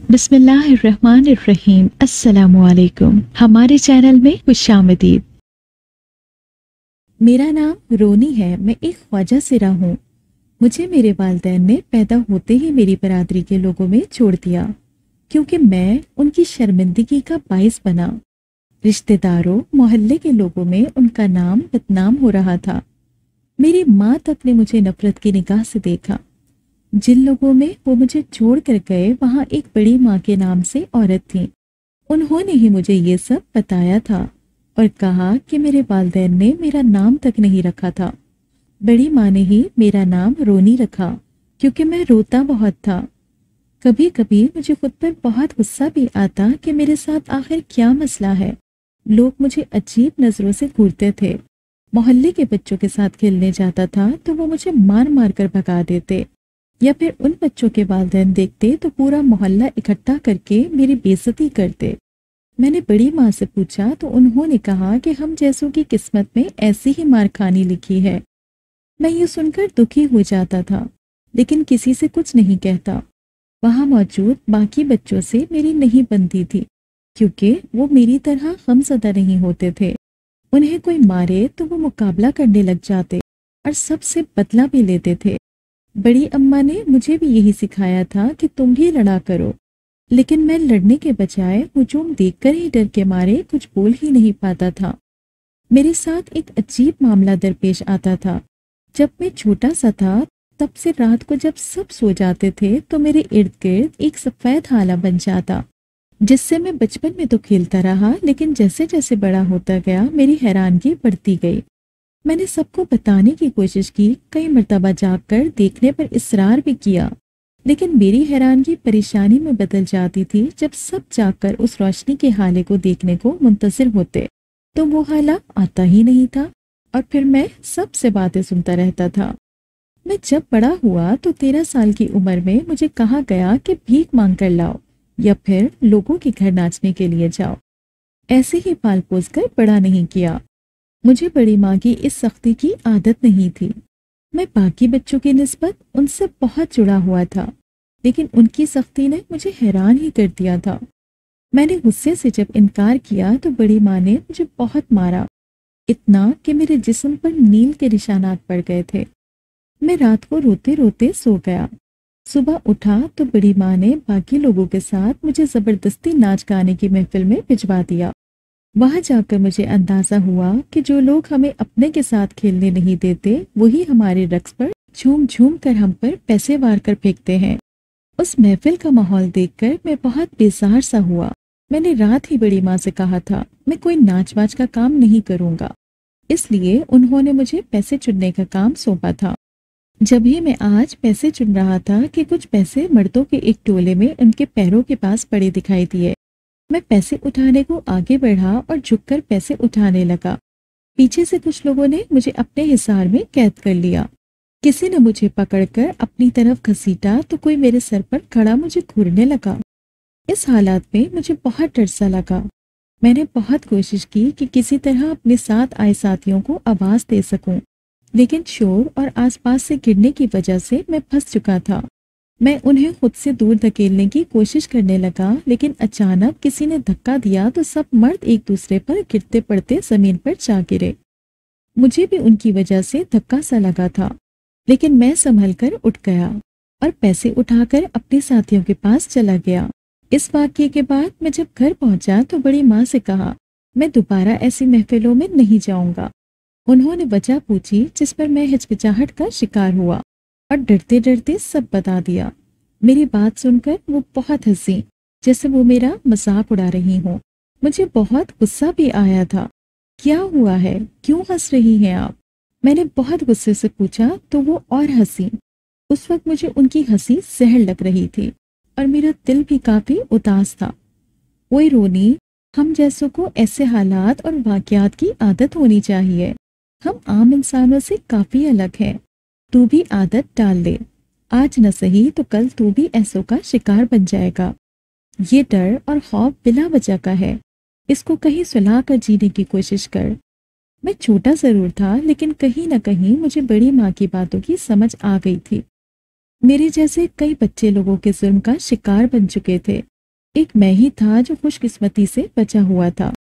बिस्मिल्लाहिर्रहमानिर्रहीम। अस्सलामुअलैकुम। हमारे चैनल में खुशामदीद। मेरा नाम रोनी है। मैं एक ख्वाजा सिरा हूँ। मुझे मेरे वालिदैन ने पैदा होते ही मेरी बरादरी के लोगों में छोड़ दिया क्योंकि मैं उनकी शर्मिंदगी का बाइस बना। रिश्तेदारों, मोहल्ले के लोगों में उनका नाम बदनाम हो रहा था। मेरी माँ तक ने मुझे नफरत की निगाह से देखा। जिन लोगों में वो मुझे छोड़ कर गए वहां एक बड़ी माँ के नाम से औरत थी। उन्होंने ही मुझे ये सब बताया था और कहा कि मेरे वालिदैन ने मेरा नाम तक नहीं रखा था। बड़ी माँ ने ही मेरा नाम रोनी रखा क्योंकि मैं रोता बहुत था। कभी कभी मुझे खुद पर बहुत गुस्सा भी आता कि मेरे साथ आखिर क्या मसला है। लोग मुझे अजीब नजरों से घूरते थे। मोहल्ले के बच्चों के साथ खेलने जाता था तो वो मुझे मार मार कर भगा देते, या फिर उन बच्चों के वालिदैन देखते तो पूरा मोहल्ला इकट्ठा करके मेरी बेइज्जती करते। मैंने बड़ी माँ से पूछा तो उन्होंने कहा कि हम जैसों की किस्मत में ऐसी ही मार खानी लिखी है। मैं ये सुनकर दुखी हो जाता था लेकिन किसी से कुछ नहीं कहता। वहां मौजूद बाकी बच्चों से मेरी नहीं बनती थी क्योंकि वो मेरी तरह गमज़दा नहीं होते थे। उन्हें कोई मारे तो वो मुकाबला करने लग जाते और सबसे बदला भी लेते थे। बड़ी अम्मा ने मुझे भी यही सिखाया था कि तुम भी लड़ा करो, लेकिन मैं लड़ने के बजाय हुजूम देखकर ही डर के मारे कुछ बोल ही नहीं पाता था। मेरे साथ एक अजीब मामला दरपेश आता था। जब मैं छोटा सा था तब से रात को जब सब सो जाते थे तो मेरे इर्द गिर्द एक सफेद हाला बन जाता, जिससे मैं बचपन में तो खेलता रहा लेकिन जैसे जैसे बड़ा होता गया मेरी हैरानगी बढ़ती गई। मैंने सबको बताने की कोशिश की, कई मर्तबा जाकर देखने पर इसरार भी किया, लेकिन मेरी हैरानगी परेशानी में बदल जाती थी जब सब जाकर उस रोशनी के हाले को देखने को मुंतजिर होते तो वो हाला आता ही नहीं था और फिर मैं सबसे बातें सुनता रहता था। मैं जब बड़ा हुआ तो 13 साल की उम्र में मुझे कहा गया कि भीख मांग कर लाओ या फिर लोगों के घर नाचने के लिए जाओ। ऐसे ही पाल पोस कर बड़ा नहीं किया। मुझे बड़ी माँ की इस सख्ती की आदत नहीं थी। मैं बाकी बच्चों की निस्बत उनसे बहुत जुड़ा हुआ था, लेकिन उनकी सख्ती ने मुझे हैरान ही कर दिया था। मैंने गुस्से से जब इनकार किया तो बड़ी माँ ने मुझे बहुत मारा, इतना कि मेरे जिस्म पर नील के निशानात पड़ गए थे। मैं रात को रोते रोते सो गया। सुबह उठा तो बड़ी माँ ने बाकी लोगों के साथ मुझे जबरदस्ती नाच गाने की महफिल में भिजवा दिया। वहां जाकर मुझे अंदाजा हुआ कि जो लोग हमें अपने के साथ खेलने नहीं देते वही हमारे रक्स पर झूम झूम कर हम पर पैसे वार कर फेंकते हैं। उस महफिल का माहौल देखकर मैं बहुत बेजार सा हुआ। मैंने रात ही बड़ी माँ से कहा था मैं कोई नाच वाच का काम नहीं करूंगा, इसलिए उन्होंने मुझे पैसे चुनने का काम सौंपा था। जब ही मैं आज पैसे चुन रहा था कि कुछ पैसे मर्दों के एक टोले में उनके पैरों के पास पड़े दिखाई दिए। मैं पैसे उठाने को आगे बढ़ा और झुककर पैसे उठाने लगा। पीछे से कुछ लोगों ने मुझे अपने हिसार में कैद कर लिया। किसी ने मुझे पकड़कर अपनी तरफ घसीटा तो कोई मेरे सर पर खड़ा मुझे घूरने लगा। इस हालात में मुझे बहुत डर सा लगा। मैंने बहुत कोशिश की कि किसी तरह अपने साथ आए साथियों को आवाज दे सकूं, लेकिन शोर और आसपास से गिरने की वजह से मैं फंस चुका था। मैं उन्हें खुद से दूर धकेलने की कोशिश करने लगा, लेकिन अचानक किसी ने धक्का दिया तो सब मर्द एक दूसरे पर गिरते पड़ते जमीन पर जा गिरे। मुझे भी उनकी वजह से धक्का सा लगा था, लेकिन मैं संभल कर उठ गया और पैसे उठाकर अपने साथियों के पास चला गया। इस वाकये के बाद मैं जब घर पहुंचा तो बड़ी माँ से कहा मैं दोबारा ऐसी महफिलों में नहीं जाऊंगा। उन्होंने वजह पूछी जिस पर मैं हिचकिचाहट का शिकार हुआ और डरते डरते सब बता दिया। मेरी बात सुनकर वो बहुत हंसी, जैसे वो मेरा मजाक उड़ा रही हो। मुझे बहुत गुस्सा भी आया था। क्या हुआ है, क्यों हंस रही हैं आप? मैंने बहुत गुस्से से पूछा तो वो और हंसी। उस वक्त मुझे उनकी हंसी जहर लग रही थी और मेरा दिल भी काफी उदास था। ओए रोनी, हम जैसों को ऐसे हालात और वाकयात की आदत होनी चाहिए। हम आम इंसानों से काफी अलग हैं। तू भी आदत डाल ले। आज न सही तो कल तू भी ऐसों का शिकार बन जाएगा। ये डर और खौफ बिला वजह का है। इसको कहीं सुला कर जीने की कोशिश कर। मैं छोटा जरूर था, लेकिन कहीं न कहीं मुझे बड़ी माँ की बातों की समझ आ गई थी। मेरे जैसे कई बच्चे लोगों के जुल्म का शिकार बन चुके थे। एक मैं ही था जो खुश किस्मती से बचा हुआ था,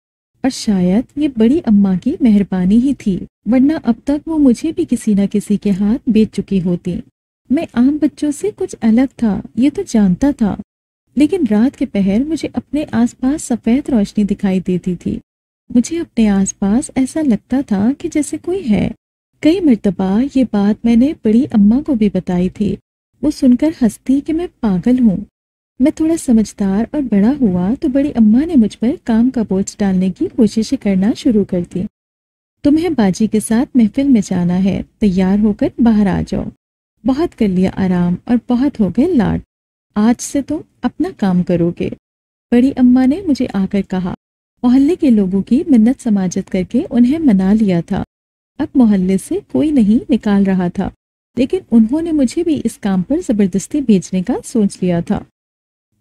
और शायद ये बड़ी अम्मा की मेहरबानी ही थी, वरना अब तक वो मुझे भी किसी न किसी के हाथ बेच चुकी होती। मैं आम बच्चों से कुछ अलग था, ये तो जानता था, लेकिन रात के पहर मुझे अपने आसपास सफेद रोशनी दिखाई देती थी। मुझे अपने आसपास ऐसा लगता था कि जैसे कोई है। कई मर्तबा ये बात मैंने बड़ी अम्मा को भी बताई थी। वो सुनकर हंसती कि मैं पागल हूँ। मैं थोड़ा समझदार और बड़ा हुआ तो बड़ी अम्मा ने मुझ पर काम का बोझ डालने की कोशिश करना शुरू कर दी। तुम्हें बाजी के साथ महफिल में जाना है, तैयार होकर बाहर आ जाओ। बहुत कर लिया आराम और बहुत हो गए लाड। आज से तुम अपना काम करोगे। बड़ी अम्मा ने मुझे आकर कहा। मोहल्ले के लोगों की मिन्नत समाजत करके उन्हें मना लिया था। अब मोहल्ले से कोई नहीं निकाल रहा था, लेकिन उन्होंने मुझे भी इस काम पर जबरदस्ती भेजने का सोच लिया था।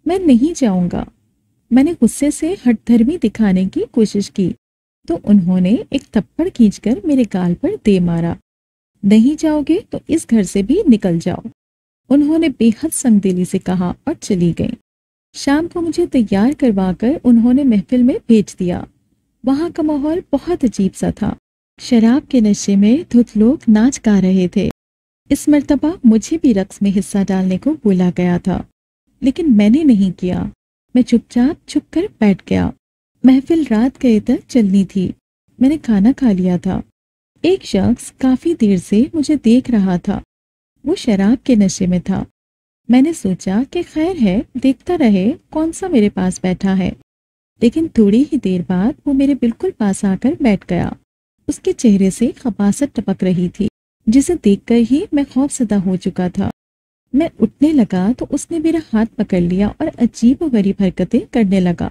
मैं नहीं जाऊंगा। मैंने गुस्से से हठधर्मी दिखाने की कोशिश की तो उन्होंने एक थप्पड़ खींचकर मेरे गाल पर दे मारा। नहीं जाओगे तो इस घर से भी निकल जाओ, उन्होंने बेहद संगदिली से कहा और चली गई। शाम को मुझे तैयार करवाकर उन्होंने महफिल में भेज दिया। वहां का माहौल बहुत अजीब सा था। शराब के नशे में धुत लोग नाच गा रहे थे। इस मर्तबा मुझे भी रक्स में हिस्सा डालने को बोला गया था, लेकिन मैंने नहीं किया। मैं चुपचाप छुप कर बैठ गया। महफिल रात गए तक चलनी थी। मैंने खाना खा लिया था। एक शख्स काफी देर से मुझे देख रहा था। वो शराब के नशे में था। मैंने सोचा कि खैर है, देखता रहे कौन सा मेरे पास बैठा है। लेकिन थोड़ी ही देर बाद वो मेरे बिल्कुल पास आकर बैठ गया। उसके चेहरे से खबासत टपक रही थी, जिसे देखकर ही मैं खौफजदा हो चुका था। मैं उठने लगा तो उसने मेरा हाथ पकड़ लिया और अजीब व गरीब हरकतें करने लगा।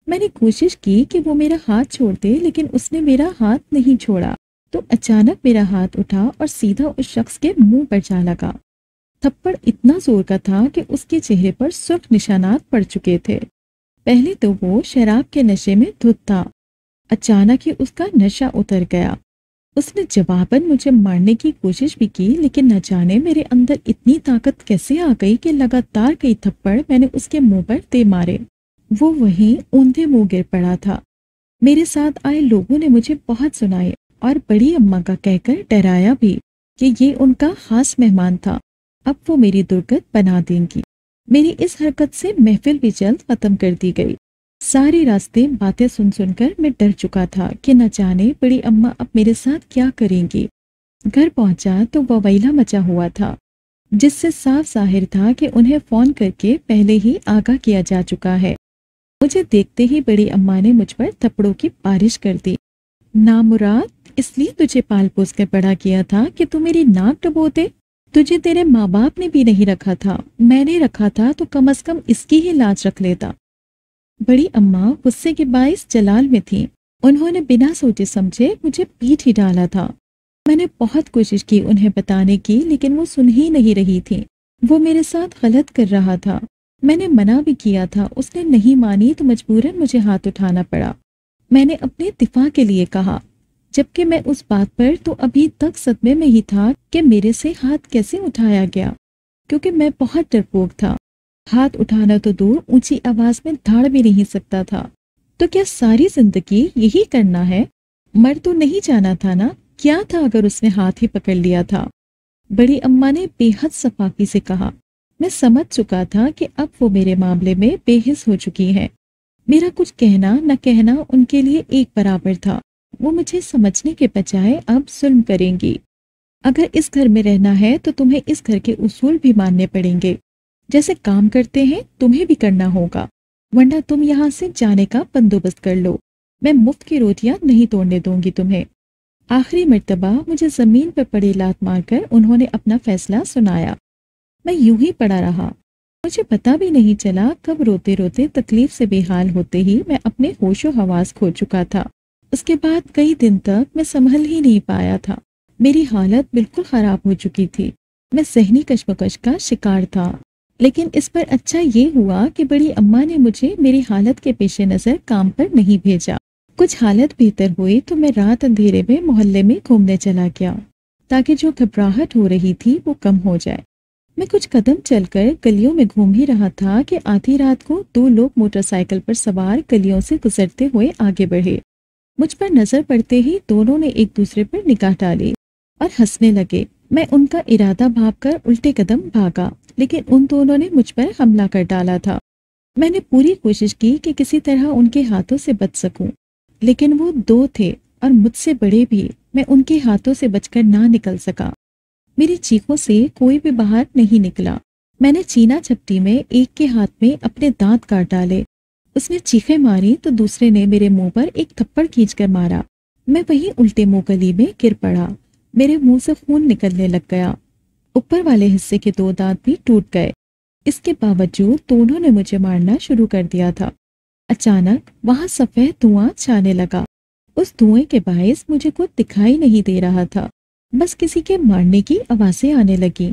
मैंने कोशिश की कि वो मेरा हाथ छोड़ दे, लेकिन उसने मेरा हाथ नहीं छोड़ा। तो अचानक मेरा हाथ उठा और सीधा उस शख्स के मुंह पर जा लगा। थप्पड़ इतना जोर का था कि उसके चेहरे पर सुर्ख निशानात पड़ चुके थे। पहले तो वो शराब के नशे में धुत था। अचानक ही उसका नशा उतर गया। उसने जवाबन मुझे मारने की कोशिश भी की, लेकिन न जाने मेरे अंदर इतनी ताकत कैसे आ गई कि लगातार कई थप्पड़ मैंने उसके मुंह पर दे मारे। वो वहीं ऊंधे मुंह गिर पड़ा था। मेरे साथ आए लोगों ने मुझे बहुत सुनाए और बड़ी अम्मा का कहकर डराया भी कि ये उनका खास मेहमान था, अब वो मेरी दुर्गत बना देंगी। मेरी इस हरकत से महफिल भी जल्द खत्म कर दी गई। सारे रास्ते बातें सुन सुनकर मैं डर चुका था कि न जाने बड़ी अम्मा अब मेरे साथ क्या करेंगी। घर पहुंचा तो ववैला मचा हुआ था, जिससे साफ जाहिर था कि उन्हें फोन करके पहले ही आगाह किया जा चुका है। मुझे देखते ही बड़ी अम्मा ने मुझ पर थप्पड़ों की बारिश कर दी। नामुराद, इसलिए तुझे पाल पोस कर बड़ा किया था कि तू मेरी नाक डुबो दे। तुझे तेरे माँ बाप ने भी नहीं रखा था, मैंने रखा था तो कम से कम इसकी ही लाज रख लेता। बड़ी अम्मा गुस्से के बाइस जलाल में थी। उन्होंने बिना सोचे समझे मुझे पीट ही डाला था। मैंने बहुत कोशिश की उन्हें बताने की, लेकिन वो सुन ही नहीं रही थी। वो मेरे साथ गलत कर रहा था। मैंने मना भी किया था, उसने नहीं मानी तो मजबूरन मुझे हाथ उठाना पड़ा। मैंने अपने दिफा के लिए कहा, जबकि मैं उस बात पर तो अभी तक सदमे में ही था कि मेरे से हाथ कैसे उठाया गया, क्योंकि मैं बहुत डरपोक था। हाथ उठाना तो दूर, ऊंची आवाज में धाड़ भी नहीं सकता था। तो क्या सारी जिंदगी यही करना है? मर तो नहीं जाना था ना? क्या था अगर उसने हाथ ही पकड़ लिया था? बड़ी अम्मा ने बेहद सफाकी से कहा। मैं समझ चुका था कि अब वो मेरे मामले में बेहिस हो चुकी है। मेरा कुछ कहना न कहना उनके लिए एक बराबर था। वो मुझे समझने के बजाय अब जुल्म करेंगी। अगर इस घर में रहना है तो तुम्हें इस घर के उसूल भी मानने पड़ेंगे। जैसे काम करते हैं तुम्हें भी करना होगा, वरना तुम यहाँ से जाने का बंदोबस्त कर लो। मैं मुफ्त की रोटियां नहीं तोड़ने दूंगी तुम्हें। आखिरी मर्तबा मुझे जमीन पर पड़ी लात मारकर उन्होंने अपना फैसला सुनाया। मैं यूं ही पड़ा रहा। मुझे पता भी नहीं चला कब रोते रोते तकलीफ से बेहाल होते ही मैं अपने होशो हवास खो चुका था। उसके बाद कई दिन तक मैं संभल ही नहीं पाया था। मेरी हालत बिल्कुल खराब हो चुकी थी। मैं सहनी कशमकश का शिकार था। लेकिन इस पर अच्छा ये हुआ कि बड़ी अम्मा ने मुझे मेरी हालत के पेश नजर काम पर नहीं भेजा। कुछ हालत बेहतर हुई तो मैं रात अंधेरे में मोहल्ले में घूमने चला गया, ताकि जो घबराहट हो रही थी वो कम हो जाए। میں کچھ قدم چل کر گلیوں میں گھوم ہی رہا تھا کہ آدھی رات کو دو لوگ موٹر سائیکل پر سوار گلیوں سے گزرتے ہوئے آگے بڑھے۔ مجھ پر نظر پڑتے ہی دونوں نے ایک دوسرے پر نگاہ ڈالی اور ہنسنے لگے۔ میں ان کا ارادہ بھاپ کر الٹے قدم بھاگا، لیکن ان دونوں نے مجھ پر حملہ کر ڈالا تھا۔ میں نے پوری کوشش کی کہ کسی طرح ان کے ہاتھوں سے بچ سکوں، لیکن وہ دو تھے اور مجھ سے بڑے بھی۔ میں ان کے ہاتھوں سے بچ کر نہ نکل سکا۔ میری چیخوں سے کوئی بھی باہر نہیں نکلا۔ میں نے چینا چپٹی میں ایک کے ہاتھ میں اپنے دانت کاٹ ڈالے۔ اس نے چیخیں ماری تو دوسرے نے میرے منہ پر ایک تھپڑ کھینچ کر مارا۔ میں وہیں الٹے منہ گلی میں گر پڑا۔ میرے منہ سے خون نکلنے لگ گیا۔ اوپر والے حصے کے دو دانت بھی ٹوٹ گئے۔ اس کے باوجود دونوں نے مجھے مارنا شروع کر دیا تھا۔ اچانک وہاں سفید دھواں چھانے لگا۔ اس دھوئیں کے باعث مجھے کچھ دکھائی نہیں دے رہا تھا، بس کسی کے مارنے کی آوازیں آنے لگیں،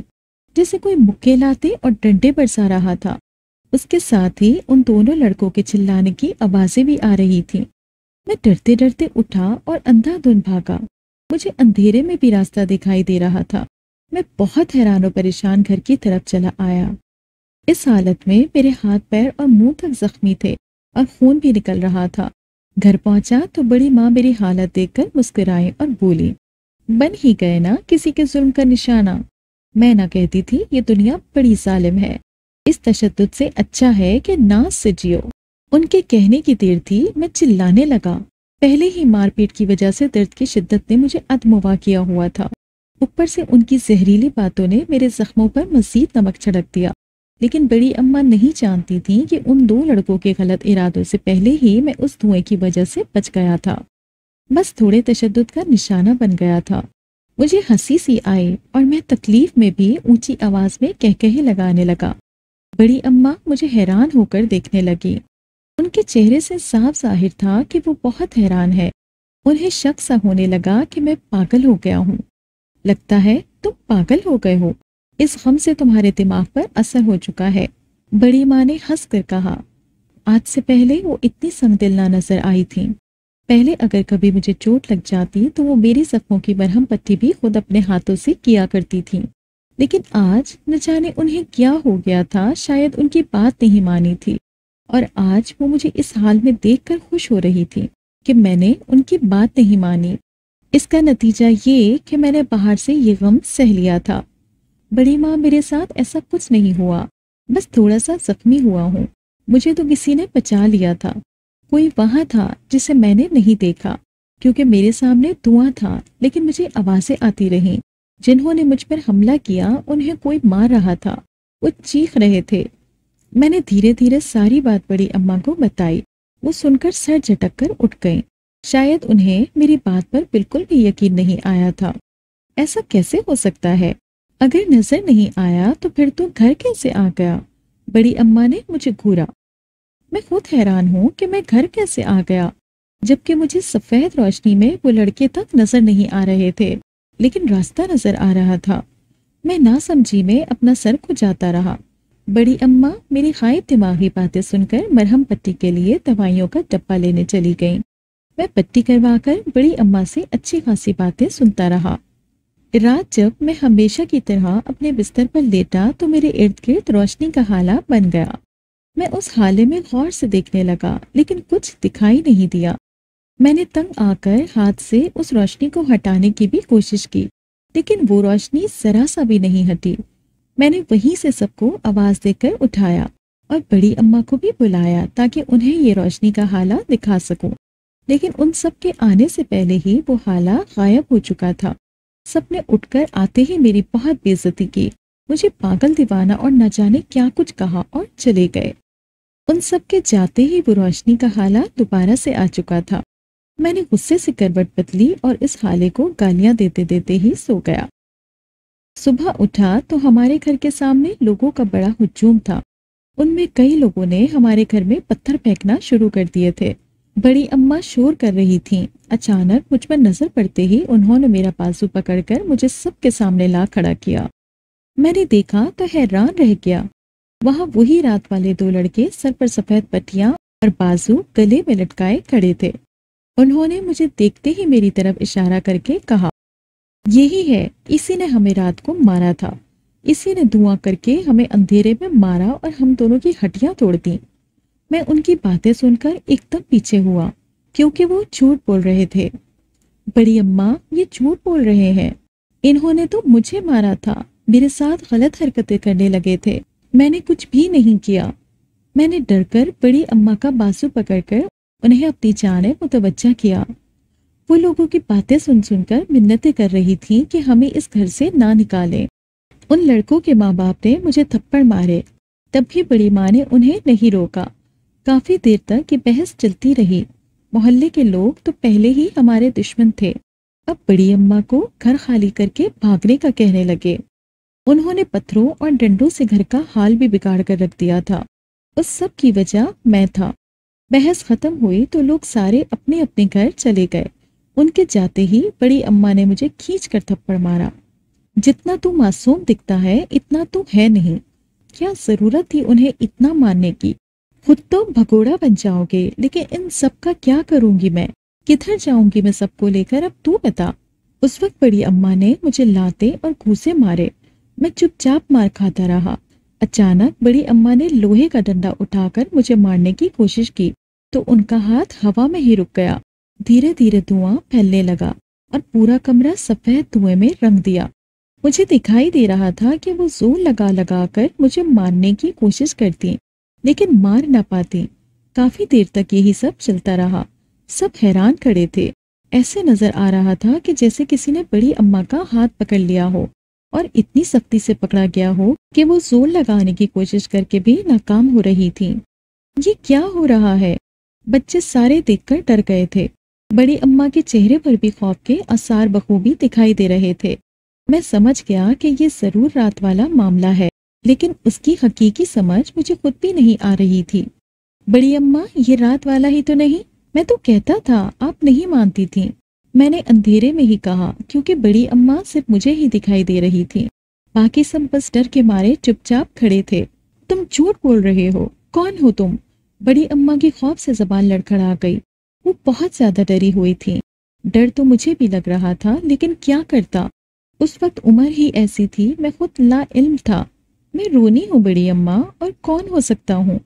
جیسے کوئی مکے لاتے اور ڈنڈے برسا رہا تھا۔ اس کے ساتھ ہی ان دونوں لڑکوں کے چلانے کی آوازیں بھی آ رہی تھیں۔ میں ڈرتے ڈرتے اٹھا اور اندھا دھند بھاگا۔ مجھے اندھیرے میں بھی راستہ دکھائی دے رہا تھا۔ میں بہت حیران و پریشان گھر کی طرف چلا آیا۔ اس حالت میں میرے ہاتھ پیر اور منہ تک زخمی تھے اور خون بھی نکل رہا تھا۔ گھر پہنچا تو بڑی ماں میری حالت دیکھ کر مسکرائی اور بولی، بن ہی گئے نا کسی کے ظلم کا نشانہ۔ میں نہ کہتی تھی یہ دنیا بڑی ظالم ہے، اس تشدد سے اچھا ہے کہ ناز سے جیو۔ ان کے کہنے کی دیر تھی، میں چلانے لگا۔ پہلے ہی مار پیٹ کی وجہ سے درد کی شدت نے مجھے ادموا کیا ہوا تھا۔ اوپر سے ان کی زہریلی باتوں نے میرے زخموں پر مزید نمک چھڑک دیا۔ لیکن بڑی اماں نہیں جانتی تھیں کہ ان دو لڑکوں کے غلط ارادوں سے پہلے ہی میں اس دھوئیں کی وجہ سے بچ گیا تھا، بس تھوڑے تشدد کا نشانہ بن گیا تھا۔ مجھے ہنسی سی آئی اور میں تکلیف میں بھی اونچی آواز میں کہکہے لگانے لگا۔ بڑی اماں مجھے حیران ہو کر دیکھنے لگی۔ ان کے چہرے سے صاف ظاہر تھا کہ وہ بہت حیران ہے۔ انہیں شک سا ہونے لگا کہ میں پاگل ہو گیا ہوں۔ لگتا ہے تم پاگل ہو گئے ہو، اس غم سے تمہارے دماغ پر اثر ہو چکا ہے، بڑی ماں نے ہنس کر کہا۔ آج سے پہلے وہ اتنی سنگ دل نہ نظر آئی تھیں۔ پہلے اگر کبھی مجھے چوٹ لگ جاتی تو وہ میری زخموں کی مرہم پٹی بھی خود اپنے ہاتھوں سے کیا کرتی تھیں، لیکن آج نہ جانے انہیں کیا ہو گیا تھا، شاید ان کی بات نہیں مانی تھی، اور آج وہ مجھے اس حال میں دیکھ کر خوش ہو رہی تھی کہ میں نے ان کی بات نہیں مانی۔ اس کا نتیجہ یہ کہ میں نے باہر سے یہ غم سہ لیا تھا۔ بڑی ماں میرے ساتھ ایسا کچھ نہیں ہوا، بس تھوڑا سا زخمی ہوا ہوں۔ مجھے تو کسی نے بچا لیا تھا، کوئی وہاں تھا جسے میں نے نہیں دیکھا، کیونکہ میرے سامنے دھواں تھا، لیکن مجھے آوازیں آتی رہیں۔ جنہوں نے مجھ پر حملہ کیا انہیں کوئی مار رہا تھا، وہ چیخ رہے تھے۔ میں نے دھیرے دھیرے ساری بات بڑی اماں کو بتائی۔ وہ سن کر سر جھٹک کر اٹھ گئیں۔ شاید انہیں میری بات پر بالکل بھی یقین نہیں آیا تھا۔ ایسا کیسے ہو سکتا ہے؟ اگر نظر نہیں آیا تو پھر تو گھر کیسے آ گیا؟ بڑی اماں نے مجھے گھورا۔ میں خود حیران ہوں کہ میں گھر کیسے آ گیا، جبکہ مجھے سفید روشنی میں وہ لڑکے تک نظر نہیں آ رہے تھے، لیکن راستہ نظر آ رہا تھا۔ میں ناسمجھی میں اپنا سر کھجاتا رہا۔ بڑی اماں میری غائب دماغی باتیں سن کر مرہم پٹی کے لیے دوائیوں کا ڈبہ لینے چلی گئیں۔ میں پٹی کروا کر بڑی اماں سے اچھی خاصی باتیں سنتا رہا۔ رات جب میں ہمیشہ کی طرح اپنے بستر پر لیٹا تو میرے ارد گرد روشنی کا حالہ بن گیا۔ میں اس حالے میں غور سے دیکھنے لگا، لیکن کچھ دکھائی نہیں دیا۔ میں نے تنگ آ کر ہاتھ سے اس روشنی کو ہٹانے کی بھی کوشش کی، لیکن وہ روشنی ذرا سا بھی نہیں ہٹی۔ میں نے وہیں سے سب کو آواز دے کر اٹھایا اور بڑی اماں کو بھی بلایا تاکہ انہیں یہ روشنی کا حالہ دکھا سکوں، لیکن ان سب کے آنے سے پہلے ہی وہ حالہ غائب ہو چکا تھا۔ سب نے اٹھ کر آتے ہی میری بہت بے عزتی کی، مجھے پاگل دیوانہ اور نہ جانے کیا کچھ کہا اور چلے گئے۔ ان سب کے جاتے ہی وہ روشنی کا حالہ دوبارہ سے آ چکا تھا۔ میں نے غصے سے کروٹ بدلی اور اس حالے کو گالیاں دیتے دیتے ہی سو گیا۔ صبح اٹھا تو ہمارے گھر کے سامنے لوگوں کا بڑا ہجوم تھا۔ ان میں کئی لوگوں نے ہمارے گھر میں پتھر پھینکنا شروع کر دیے تھے۔ بڑی اماں شور کر رہی تھیں۔ اچانک مجھ پر نظر پڑتے ہی انہوں نے میرا بازو پکڑ کر مجھے سب کے سامنے لا کھڑا کیا۔ میں نے دیکھا تو حیران رہ گیا۔ وہاں وہی رات والے دو لڑکے سر پر سفید پٹیاں اور بازو گلے میں لٹکائے کھڑے تھے۔ انہوں نے مجھے دیکھتے ہی میری طرف اشارہ کر کے کہا، یہی ہے، اسی نے ہمیں رات کو مارا تھا، इसी ने धुआं करके हमें अंधेरे में मारा और हम दोनों की हड्डियां तोड़ दी। मैं उनकी बातें सुनकर एकदम पीछे हुआ, क्योंकि वो झूठ बोल रहे थे। बड़ी अम्मा, ये झूठ बोल रहे हैं। इन्होंने तो मुझे मारा था, मेरे साथ गलत हरकतें करने लगे थे। मैंने कुछ भी नहीं किया। मैंने डरकर बड़ी अम्मा का बाजू पकड़कर उन्हें अपनी जानिब मुतवज्जा किया। वो लोगों की बातें सुन सुनकर मिन्नतें कर रही थी कि हमें इस घर से ना निकालें। उन लड़कों के माँ बाप ने मुझे थप्पड़ मारे, तब भी बड़ी माँ ने उन्हें नहीं रोका। काफी देर तक ये बहस चलती रही। मोहल्ले के लोग तो पहले ही हमारे दुश्मन थे, अब बड़ी अम्मा को घर खाली करके भागने का कहने लगे। उन्होंने पत्थरों और डंडों से घर का हाल भी बिगाड़ कर रख दिया था। उस सब की वजह मैं था। बहस खत्म हुई तो लोग सारे अपने अपने घर चले गए। उनके जाते ही बड़ी अम्मा ने मुझे खींच कर थप्पड़ मारा। जितना तू मासूम दिखता है इतना तू है नहीं। क्या जरूरत थी उन्हें इतना मारने की? खुद तो भगोड़ा बन जाओगे, लेकिन इन सब का क्या करूंगी मैं? किधर जाऊंगी मैं सबको लेकर? अब तू बता। उस वक्त बड़ी अम्मा ने मुझे लाते और घूंसे मारे। मैं चुपचाप मार खाता रहा। अचानक बड़ी अम्मा ने लोहे का डंडा उठाकर मुझे मारने की कोशिश की, तो उनका हाथ हवा में ही रुक गया। धीरे धीरे धुआं फैलने लगा और पूरा कमरा सफेद धुएं में रंग दिया। मुझे दिखाई दे रहा था कि वो जोर लगा लगा कर मुझे मारने की कोशिश करती, लेकिन मार ना पाती। काफी देर तक यही सब चलता रहा। सब हैरान खड़े थे। ऐसे नजर आ रहा था कि जैसे किसी ने बड़ी अम्मा का हाथ पकड़ लिया हो और इतनी सख्ती से पकड़ा गया हो कि वो जोर लगाने की कोशिश करके भी नाकाम हो रही थी। ये क्या हो रहा है? बच्चे सारे देखकर डर गए थे। बड़ी अम्मा के चेहरे पर भी खौफ के आसार बखूबी दिखाई दे रहे थे। मैं समझ गया कि ये जरूर रात वाला मामला है, लेकिन उसकी हकीकी समझ मुझे खुद भी नहीं आ रही थी। बड़ी अम्मा, ये रात वाला ही तो नहीं? मैं तो कहता था, आप नहीं मानती थी। मैंने अंधेरे में ही कहा, क्योंकि बड़ी अम्मा सिर्फ मुझे ही दिखाई दे रही थी। बाकी सब बस डर के मारे चुपचाप खड़े थे। तुम झूठ बोल रहे हो। कौन हो तुम? बड़ी अम्मा की खौफ से जबान लड़खड़ा गई। वो बहुत ज्यादा डरी हुई थी। डर तो मुझे भी लग रहा था, लेकिन क्या करता? उस वक्त उम्र ही ऐसी थी, मैं खुद ला इल्म था। मैं रोनी हूँ बड़ी अम्मा, और कौन हो सकता हूँ?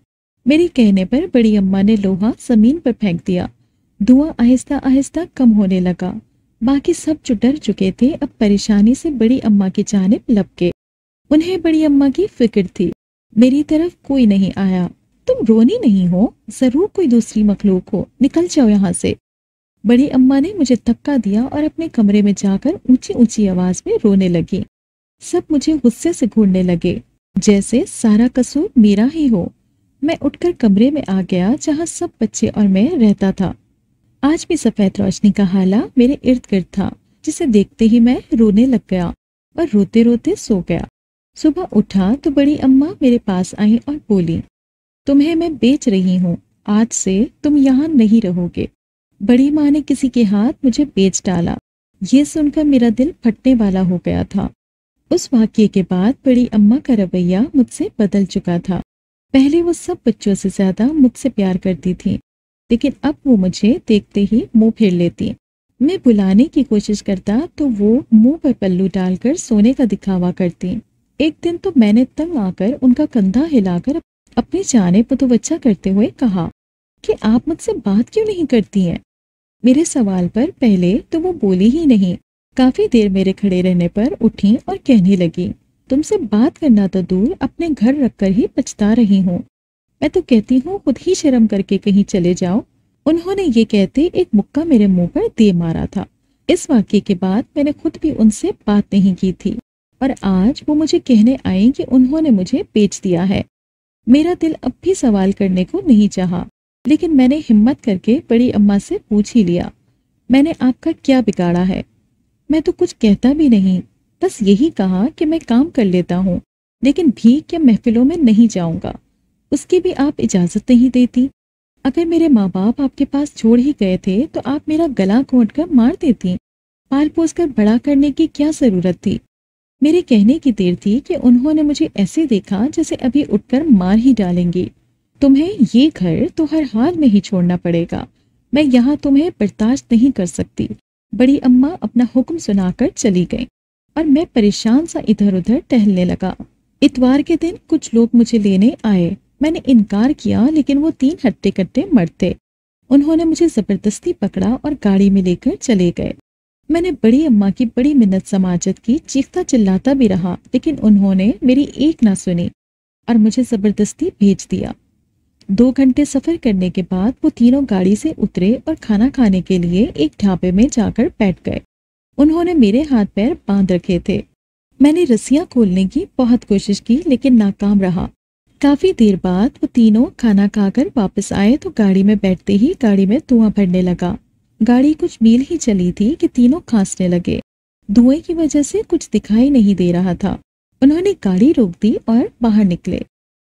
मेरे कहने पर बड़ी अम्मा ने लोहा जमीन पर फेंक दिया। धुआं आहिस्ता आहिस्ता कम होने लगा। बाकी सब जो डर चुके थे अब परेशानी से बड़ी अम्मा की जानिब लपके। उन्हें बड़ी अम्मा की फिक्र थी। मेरी तरफ कोई नहीं आया। तुम रोनी नहीं हो, जरूर कोई दूसरी मखलूक हो, निकल जाओ यहाँ से। बड़ी अम्मा ने मुझे धक्का दिया और अपने कमरे में जाकर ऊंची ऊंची आवाज में रोने लगी। सब मुझे गुस्से से घूरने लगे, जैसे सारा कसूर मेरा ही हो। मैं उठकर कमरे में आ गया जहाँ सब बच्चे और मैं रहता था। आज भी सफेद रोशनी का हाला मेरे इर्द गिर्द था, जिसे देखते ही मैं रोने लग गया और रोते रोते सो गया। सुबह उठा तो बड़ी अम्मा मेरे पास आई और बोली, तुम्हें मैं बेच रही हूँ, आज से तुम यहाँ नहीं रहोगे। बड़ी माँ ने किसी के हाथ मुझे बेच डाला। ये सुनकर मेरा दिल फटने वाला हो गया था। उस वाक़ये के बाद बड़ी अम्मा का रवैया मुझसे बदल चुका था। पहले वो सब बच्चों से ज्यादा मुझसे प्यार करती थी, लेकिन अब वो मुझे देखते ही मुंह फेर लेती। मैं बुलाने की कोशिश करता तो वो मुंह पर पल्लू डालकर सोने का दिखावा करती। एक दिन तो मैंने तंग आकर उनका कंधा हिलाकर अपने जाने पर तवज्जो करते हुए कहा कि आप मुझसे बात क्यों नहीं करती हैं? मेरे सवाल पर पहले तो वो बोली ही नहीं। काफी देर मेरे खड़े रहने पर उठी और कहने लगी, तुमसे बात करना तो दूर, अपने घर रखकर ही पछता रही हूँ। मैं तो कहती हूँ खुद ही शर्म करके कहीं चले जाओ। उन्होंने ये कहते एक मुक्का मेरे मुंह पर दे मारा था। इस वाक़ये के बाद मैंने खुद भी उनसे बात नहीं की थी, और आज वो मुझे कहने आई कि उन्होंने मुझे बेच दिया है। मेरा दिल अब भी सवाल करने को नहीं चाहा, लेकिन मैंने हिम्मत करके बड़ी अम्मा से पूछ ही लिया, मैंने आपका क्या बिगाड़ा है? मैं तो कुछ कहता भी नहीं, बस यही कहा कि मैं काम कर लेता हूँ, लेकिन भीख या महफिलों में नहीं जाऊंगा। उसकी भी आप इजाजत नहीं देती। अगर मेरे माँ बाप आपके पास छोड़ ही गए थे तो आप मेरा गला घोंट कर मार देती। पाल पोस कर बड़ा करने की क्या जरूरत थी? मेरे कहने की देर थी कि उन्होंने मुझे ऐसे देखा जैसे अभी उठकर मार ही डालेंगी। तुम्हें ये घर तो हर हाल में ही छोड़ना पड़ेगा। मैं यहाँ तुम्हें बर्दाश्त नहीं कर सकती। बड़ी अम्मा अपना हुक्म सुनाकर चली गई। और मैं परेशान सा इधर उधर टहलने लगा। इतवार के दिन कुछ लोग मुझे लेने आए। मैंने इनकार किया, लेकिन वो 3 हट्टे कट्टे मर्द थे। उन्होंने मुझे जबरदस्ती पकड़ा और गाड़ी में लेकर चले गए। मैंने बड़ी अम्मा की बड़ी मिन्नत समाजत की, चीखता चिल्लाता भी रहा, लेकिन उन्होंने मेरी एक ना सुनी और मुझे जबरदस्ती भेज दिया। 2 घंटे सफर करने के बाद वो तीनों गाड़ी से उतरे और खाना खाने के लिए एक ढाबे में जाकर बैठ गए। उन्होंने मेरे हाथ पैर बांध रखे थे। मैंने रस्सियां खोलने की बहुत कोशिश की, लेकिन नाकाम रहा। काफी देर बाद वो तीनों खाना खाकर वापस आए तो गाड़ी में बैठते ही गाड़ी में धुआं भरने लगा। गाड़ी कुछ मील ही चली थी कि तीनों खांसने लगे। धुएं की वजह से कुछ दिखाई नहीं दे रहा था। उन्होंने गाड़ी रोक दी और बाहर निकले।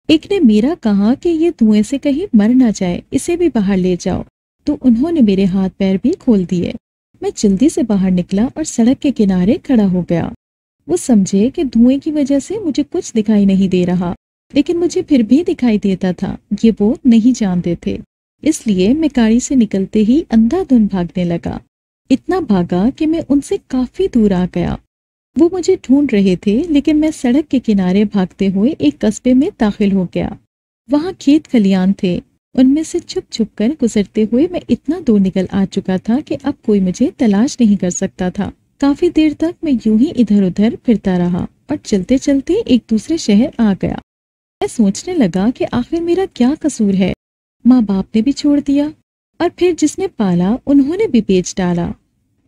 एक ने मेरा कहा कि ये धुएं से कहीं मर ना जाए, इसे भी बाहर ले जाओ, तो उन्होंने मेरे हाथ पैर भी खोल दिए। मैं जल्दी से बाहर निकला और सड़क के किनारे खड़ा हो गया। वो समझे कि धुएं की वजह से मुझे कुछ दिखाई नहीं दे रहा, लेकिन मुझे फिर भी दिखाई देता था। ये वो नहीं जानते थे। इसलिए मैं गाड़ी से निकलते ही अंधाधुंध भागने लगा। इतना भागा कि मैं उनसे काफी दूर आ गया। वो मुझे ढूंढ रहे थे, लेकिन मैं सड़क के किनारे भागते हुए एक कस्बे में दाखिल हो गया। वहां खेत खलियान थे। उनमें से छुप छुप कर गुजरते हुए मैं इतना दूर निकल आ चुका था कि अब कोई मुझे तलाश नहीं कर सकता था। काफी देर तक मैं यूं ही इधर उधर फिरता रहा और चलते चलते एक दूसरे शहर आ गया। मैं सोचने लगा कि आखिर मेरा क्या कसूर है। माँ बाप ने भी छोड़ दिया और फिर जिसने पाला उन्होंने भी बेच डाला।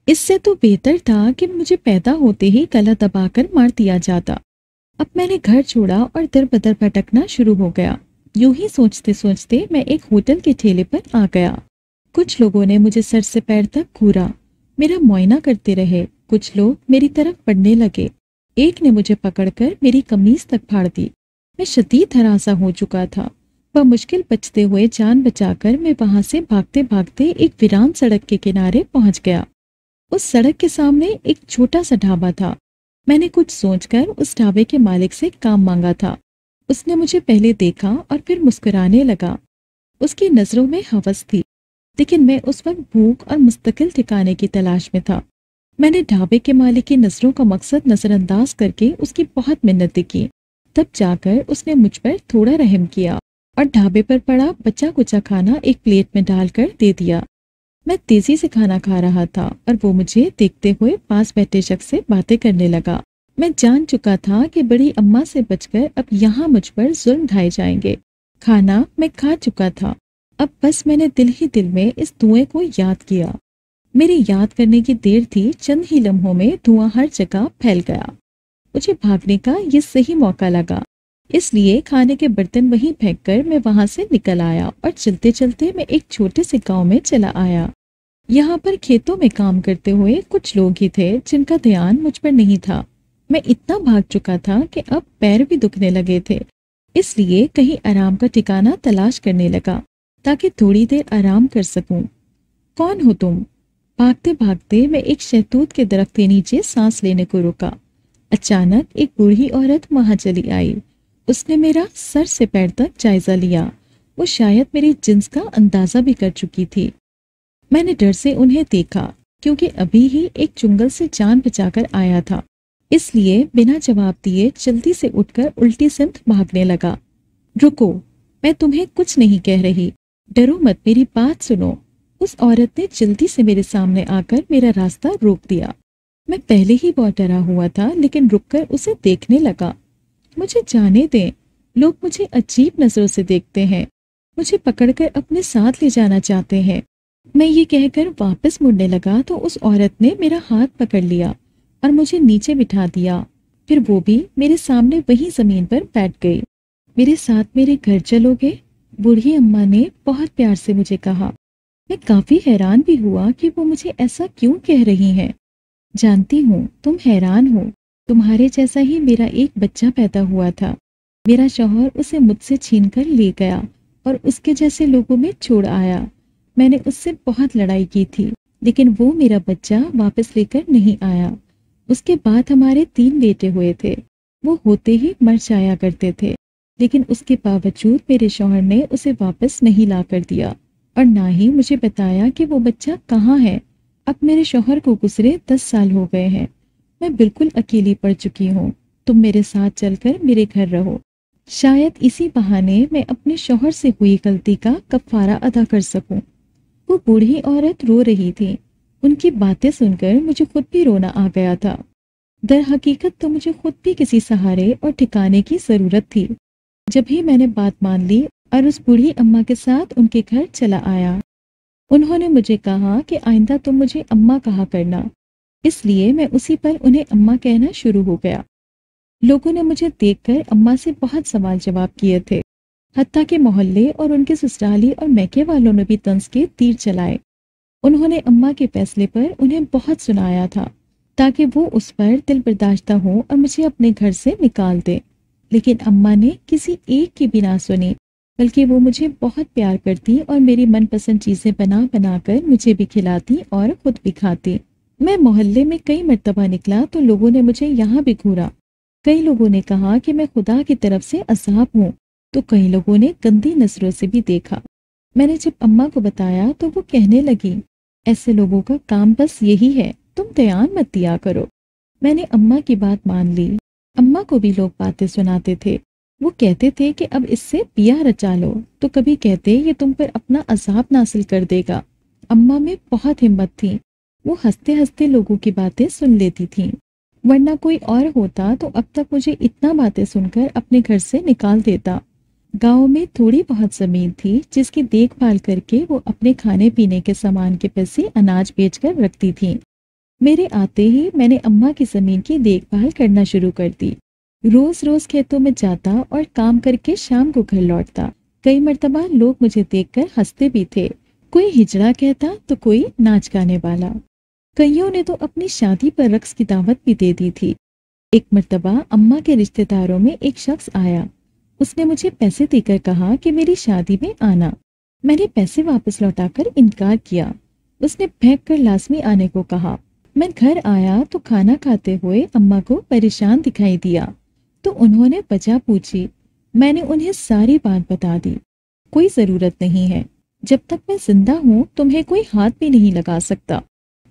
इससे तो बेहतर था कि मुझे पैदा होते ही गला दबाकर मार दिया जाता। अब मैंने घर छोड़ा और दर बदर भटकना शुरू हो गया। यूं ही सोचते सोचते मैं एक होटल के ठेले पर आ गया। कुछ लोगों ने मुझे सर से पैर तक घूरा, मेरा मुआयना करते रहे। कुछ लोग मेरी तरफ बढ़ने लगे। एक ने मुझे पकड़कर मेरी कमीज तक फाड़ दी। मैं शदीद हरासा हो चुका था। मुश्किल बचते हुए जान बचाकर मैं वहां से भागते भागते एक वीरान सड़क के किनारे पहुंच गया। उस सड़क के सामने एक छोटा सा ढाबा था। मैंने कुछ सोचकर उस ढाबे के मालिक से काम मांगा था। उसने मुझे पहले देखा और फिर मुस्कुराने लगा। उसकी नजरों में हवस थी, लेकिन मैं उस वक्त भूख और मुस्तकिल ठिकाने की तलाश में था। मैंने ढाबे के मालिक की नजरों का मकसद नजरअंदाज करके उसकी बहुत मिन्नतें की। तब जाकर उसने मुझ पर थोड़ा रहम किया और ढाबे पर पड़ा बचा कुचा खाना एक प्लेट में डालकर दे दिया। मैं तेजी से खाना खा रहा था और वो मुझे देखते हुए पास बैठे शख्स से बातें करने लगा। मैं जान चुका था कि बड़ी अम्मा से बचकर अब यहाँ मुझ पर जुल्म ढाए जाएंगे। खाना मैं खा चुका था। अब बस मैंने दिल ही दिल में इस धुएं को याद किया। मेरी याद करने की देर थी, चंद ही लम्हों में धुआं हर जगह फैल गया। मुझे भागने का ये सही मौका लगा, इसलिए खाने के बर्तन वहीं फेंककर मैं वहां से निकल आया और चलते चलते मैं एक छोटे से गांव में चला आया। यहाँ पर खेतों में काम करते हुए कुछ लोग ही थे जिनका ध्यान मुझ पर नहीं था। मैं इतना भाग चुका था कि अब पैर भी दुखने लगे थे, इसलिए कहीं आराम का ठिकाना तलाश करने लगा ताकि थोड़ी देर आराम कर सकूं। कौन हो तुम? भागते भागते मैं एक शहतूत के दरख्त के नीचे सांस लेने को रुका। अचानक एक बूढ़ी औरत वहां चली आई। उसने मेरा सर से पैर तक जायजा लिया। वो शायद मेरी जिन्स का अंदाजा भी कर चुकी थी। मैंने डर से उन्हें देखा, क्योंकि अभी ही एक चुंगल से जान बचाकर आया था। इसलिए बिना जवाब दिए जल्दी से उठकर उल्टी सिमत भागने लगा। रुको, मैं तुम्हें कुछ नहीं कह रही, डरो मत, मेरी बात सुनो। उस औरत ने जल्दी से मेरे सामने आकर मेरा रास्ता रोक दिया। मैं पहले ही बहुत डरा हुआ था, लेकिन रुककर उसे देखने लगा। मुझे जाने दें, लोग मुझे अजीब नजरों से देखते हैं, मुझे पकड़कर अपने साथ ले जाना चाहते हैं। मैं ये कहकर वापस मुड़ने लगा तो उस औरत ने मेरा हाथ पकड़ लिया और मुझे नीचे बिठा दिया। फिर वो भी मेरे सामने वही जमीन पर बैठ गई। मेरे साथ मेरे घर चलोगे? बूढ़ी अम्मा ने बहुत प्यार से मुझे कहा। मैं काफी हैरान भी हुआ कि वो मुझे ऐसा क्यों कह रही हैं। जानती हूँ तुम हैरान हो, तुम्हारे जैसा ही मेरा एक बच्चा पैदा हुआ था। मेरा शौहर उसे मुझसे छीनकर ले गया और उसके जैसे लोगों में छोड़ आया। मैंने उससे बहुत लड़ाई की थी, लेकिन वो मेरा बच्चा वापस लेकर नहीं आया। उसके बाद हमारे 3 बेटे हुए थे। वो होते ही मर जाया करते थे, लेकिन उसके बावजूद मेरे शौहर ने उसे वापस नहीं ला कर दिया और ना ही मुझे बताया कि वो बच्चा कहाँ है। अब मेरे शौहर को गुजरे 10 साल हो गए हैं। میں بالکل اکیلی پڑ چکی ہوں، تم میرے ساتھ چل کر میرے گھر رہو۔ شاید اسی بہانے میں اپنے شوہر سے ہوئی غلطی کا کفارہ ادا کر سکوں۔ وہ بوڑھی عورت رو رہی تھی۔ ان کی باتیں سن کر مجھے خود بھی رونا آ گیا تھا۔ در حقیقت تو مجھے خود بھی کسی سہارے اور ٹھکانے کی ضرورت تھی۔ جب ہی میں نے بات مان لی اور اس بوڑھی اماں کے ساتھ ان کے گھر چلا آیا۔ انہوں نے مجھے کہا کہ آئندہ تم مجھے اماں کہا کرنا، اس لیے میں اسی پر انہیں اماں کہنا شروع ہو گیا۔ لوگوں نے مجھے دیکھ کر اماں سے بہت سوال جواب کیے تھے، حتیٰ کہ محلے اور ان کے سسرالی اور میکے والوں نے بھی طنز کے تیر چلائے۔ انہوں نے اماں کے فیصلے پر انہیں بہت سنایا تھا تاکہ وہ اس پر دل برداشتہ ہوں اور مجھے اپنے گھر سے نکال دے، لیکن اماں نے کسی ایک کی بھی نہ سنی، بلکہ وہ مجھے بہت پیار کرتی اور میری من پسند چیزیں بنا بنا کر مجھے بھی کھلاتی اور خود بھی کھاتی۔ میں محلے میں کئی مرتبہ نکلا تو لوگوں نے مجھے یہاں بھی گھورا۔ کئی لوگوں نے کہا کہ میں خدا کی طرف سے عذاب ہوں، تو کئی لوگوں نے گندی نظروں سے بھی دیکھا۔ میں نے جب اماں کو بتایا تو وہ کہنے لگی، ایسے لوگوں کا کام بس یہی ہے، تم دھیان مت دیا کرو۔ میں نے اماں کی بات مان لی۔ اماں کو بھی لوگ باتیں سناتے تھے۔ وہ کہتے تھے کہ اب اس سے پیا رچا لو، تو کبھی کہتے یہ تم پر اپنا عذاب نازل کر دے گا۔ اماں میں بہت ہمت تھی، وہ ہنستے ہنستے لوگوں کی باتیں سن لیتی تھیں، ورنہ کوئی اور ہوتا تو اب تک مجھے اتنا باتیں سن کر اپنے گھر سے نکال دیتا۔ گاؤں میں تھوڑی بہت زمین تھی جس کی دیکھ بھال کر کے وہ اپنے کھانے پینے کے سامان کے پیسے اناج بیچ کر رکھتی تھیں۔ میرے آتے ہی میں نے اماں کی زمین کی دیکھ بھال کرنا شروع کر دی۔ روز روز کھیتوں میں جاتا اور کام کر کے شام کو گھر لوٹتا۔ کئی مرتبہ لوگ مجھے دیکھ کر ہنستے بھی تھے، کوئی ہجڑا کہتا تو کوئی ناچ گانے والا۔ کئیوں نے تو اپنی شادی پر رقص کی دعوت بھی دے دی تھی۔ ایک مرتبہ اماں کے رشتہ داروں میں ایک شخص آیا۔ اس نے مجھے پیسے دے کر کہا کہ میری شادی میں آنا۔ میں نے پیسے واپس لوٹا کر انکار کیا۔ اس نے پھینک کر لازمی آنے کو کہا۔ میں گھر آیا تو کھانا کھاتے ہوئے اماں کو پریشان دکھائی دیا، تو انہوں نے وجہ پوچھی۔ میں نے انہیں ساری بات بتا دی۔ کوئی ضرورت نہیں ہے، جب تک میں زندہ ہوں تمہیں کوئی ہاتھ بھی نہیں لگا سکتا۔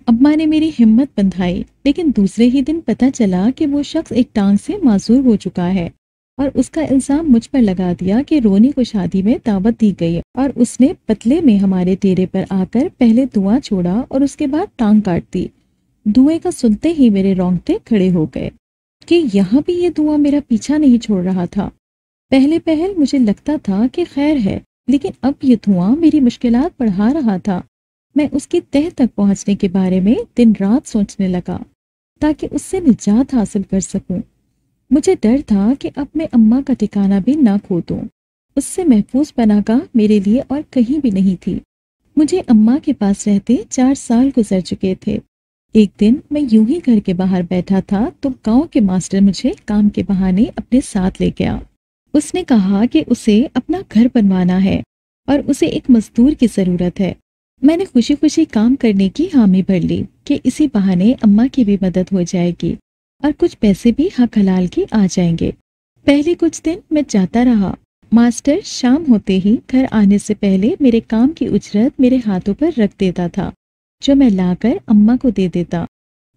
اماں نے میری ہمت بندھائی، لیکن دوسرے ہی دن پتہ چلا کہ وہ شخص ایک ٹانگ سے معذور ہو چکا ہے، اور اس کا الزام مجھ پر لگا دیا کہ رونی کو شادی میں دعوت دی گئی اور اس نے بدلے میں ہمارے ڈیرے پر آ کر پہلے دھواں چھوڑا اور اس کے بعد ٹانگ کاٹ دی۔ دھوئیں کا سنتے ہی میرے رونگٹے کھڑے ہو گئے کہ یہاں بھی یہ دھواں میرا پیچھا نہیں چھوڑ رہا تھا۔ پہلے پہل مجھے لگتا تھا کہ خیر ہے، لیکن اب یہ دھواں میری مشکلات بڑھا رہا تھا۔ میں اس کی تہہ تک پہنچنے کے بارے میں دن رات سوچنے لگا تاکہ اس سے نجات حاصل کر سکوں۔ مجھے ڈر تھا کہ اب میں اماں کا ٹھکانہ بھی نہ کھو دوں۔ اس سے محفوظ پناہ گاہ میرے لیے اور کہیں بھی نہیں تھی۔ مجھے اماں کے پاس رہتے 4 سال گزر چکے تھے۔ ایک دن میں یوں ہی گھر کے باہر بیٹھا تھا تو گاؤں کے ماسٹر مجھے کام کے بہانے اپنے ساتھ لے گیا۔ اس نے کہا کہ اسے اپنا گھر بنوانا ہے اور اسے ایک مزدور کی ضرورت ہے۔ میں نے خوشی خوشی کام کرنے کی حامی بھر لی کہ اسی بہانے اماں کی بھی مدد ہو جائے گی اور کچھ پیسے بھی حق حلال کے آ جائیں گے۔ پہلے کچھ دن میں جاتا رہا۔ ماسٹر شام ہوتے ہی گھر آنے سے پہلے میرے کام کی اجرت میرے ہاتھوں پر رکھ دیتا تھا، جو میں لا کر اماں کو دے دیتا۔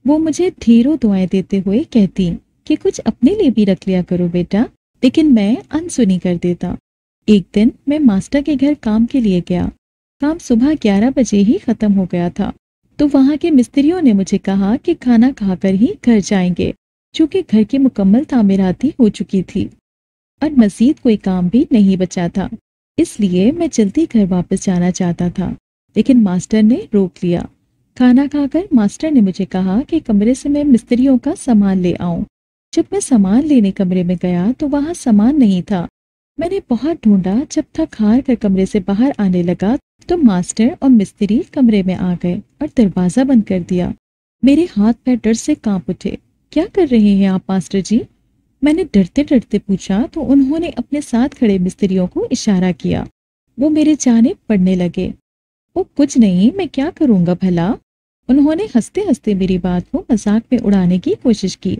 وہ مجھے ڈھیروں دعائیں دیتے ہوئے کہتی کہ کچھ اپنے لیے بھی رکھ لیا کرو بیٹا، لیکن میں انسنی کر دیتا۔ ایک دن میں ماسٹر کے گھر کام کے لیے گیا۔ کام صبح 11 بجے ہی ختم ہو گیا تھا، تو وہاں کے مستریوں نے مجھے کہا کہ کھانا کھا کر ہی گھر جائیں گے، چونکہ گھر کی مکمل تعمیراتی ہو چکی تھی اور مزید کوئی کام بھی نہیں بچا تھا۔ اس لیے میں جلدی گھر واپس جانا چاہتا تھا، لیکن ماسٹر نے روک لیا۔ کھانا کھا کر ماسٹر نے مجھے کہا کہ کمرے سے میں مستریوں کا سامان لے آؤں۔ جب میں سامان لینے کمرے میں گیا تو وہاں سامان نہیں تھا۔ میں نے بہت ڈھونڈا، جب تھک ہار کر کمرے سے باہر آنے لگا تو ماسٹر اور مستری کمرے میں آ گئے اور دروازہ بند کر دیا۔ میرے ہاتھ پیر ڈر سے کانپ اٹھے۔ کیا کر رہے ہیں آپ ماسٹر جی؟ میں نے ڈرتے ڈرتے پوچھا تو انہوں نے اپنے ساتھ کھڑے مستریوں کو اشارہ کیا۔ وہ میرے جانب پڑھنے لگے۔ وہ کچھ نہیں، میں کیا کروں گا بھلا؟ انہوں نے ہنستے ہنستے میری بات کو مذاق میں اڑانے کی کوشش کی۔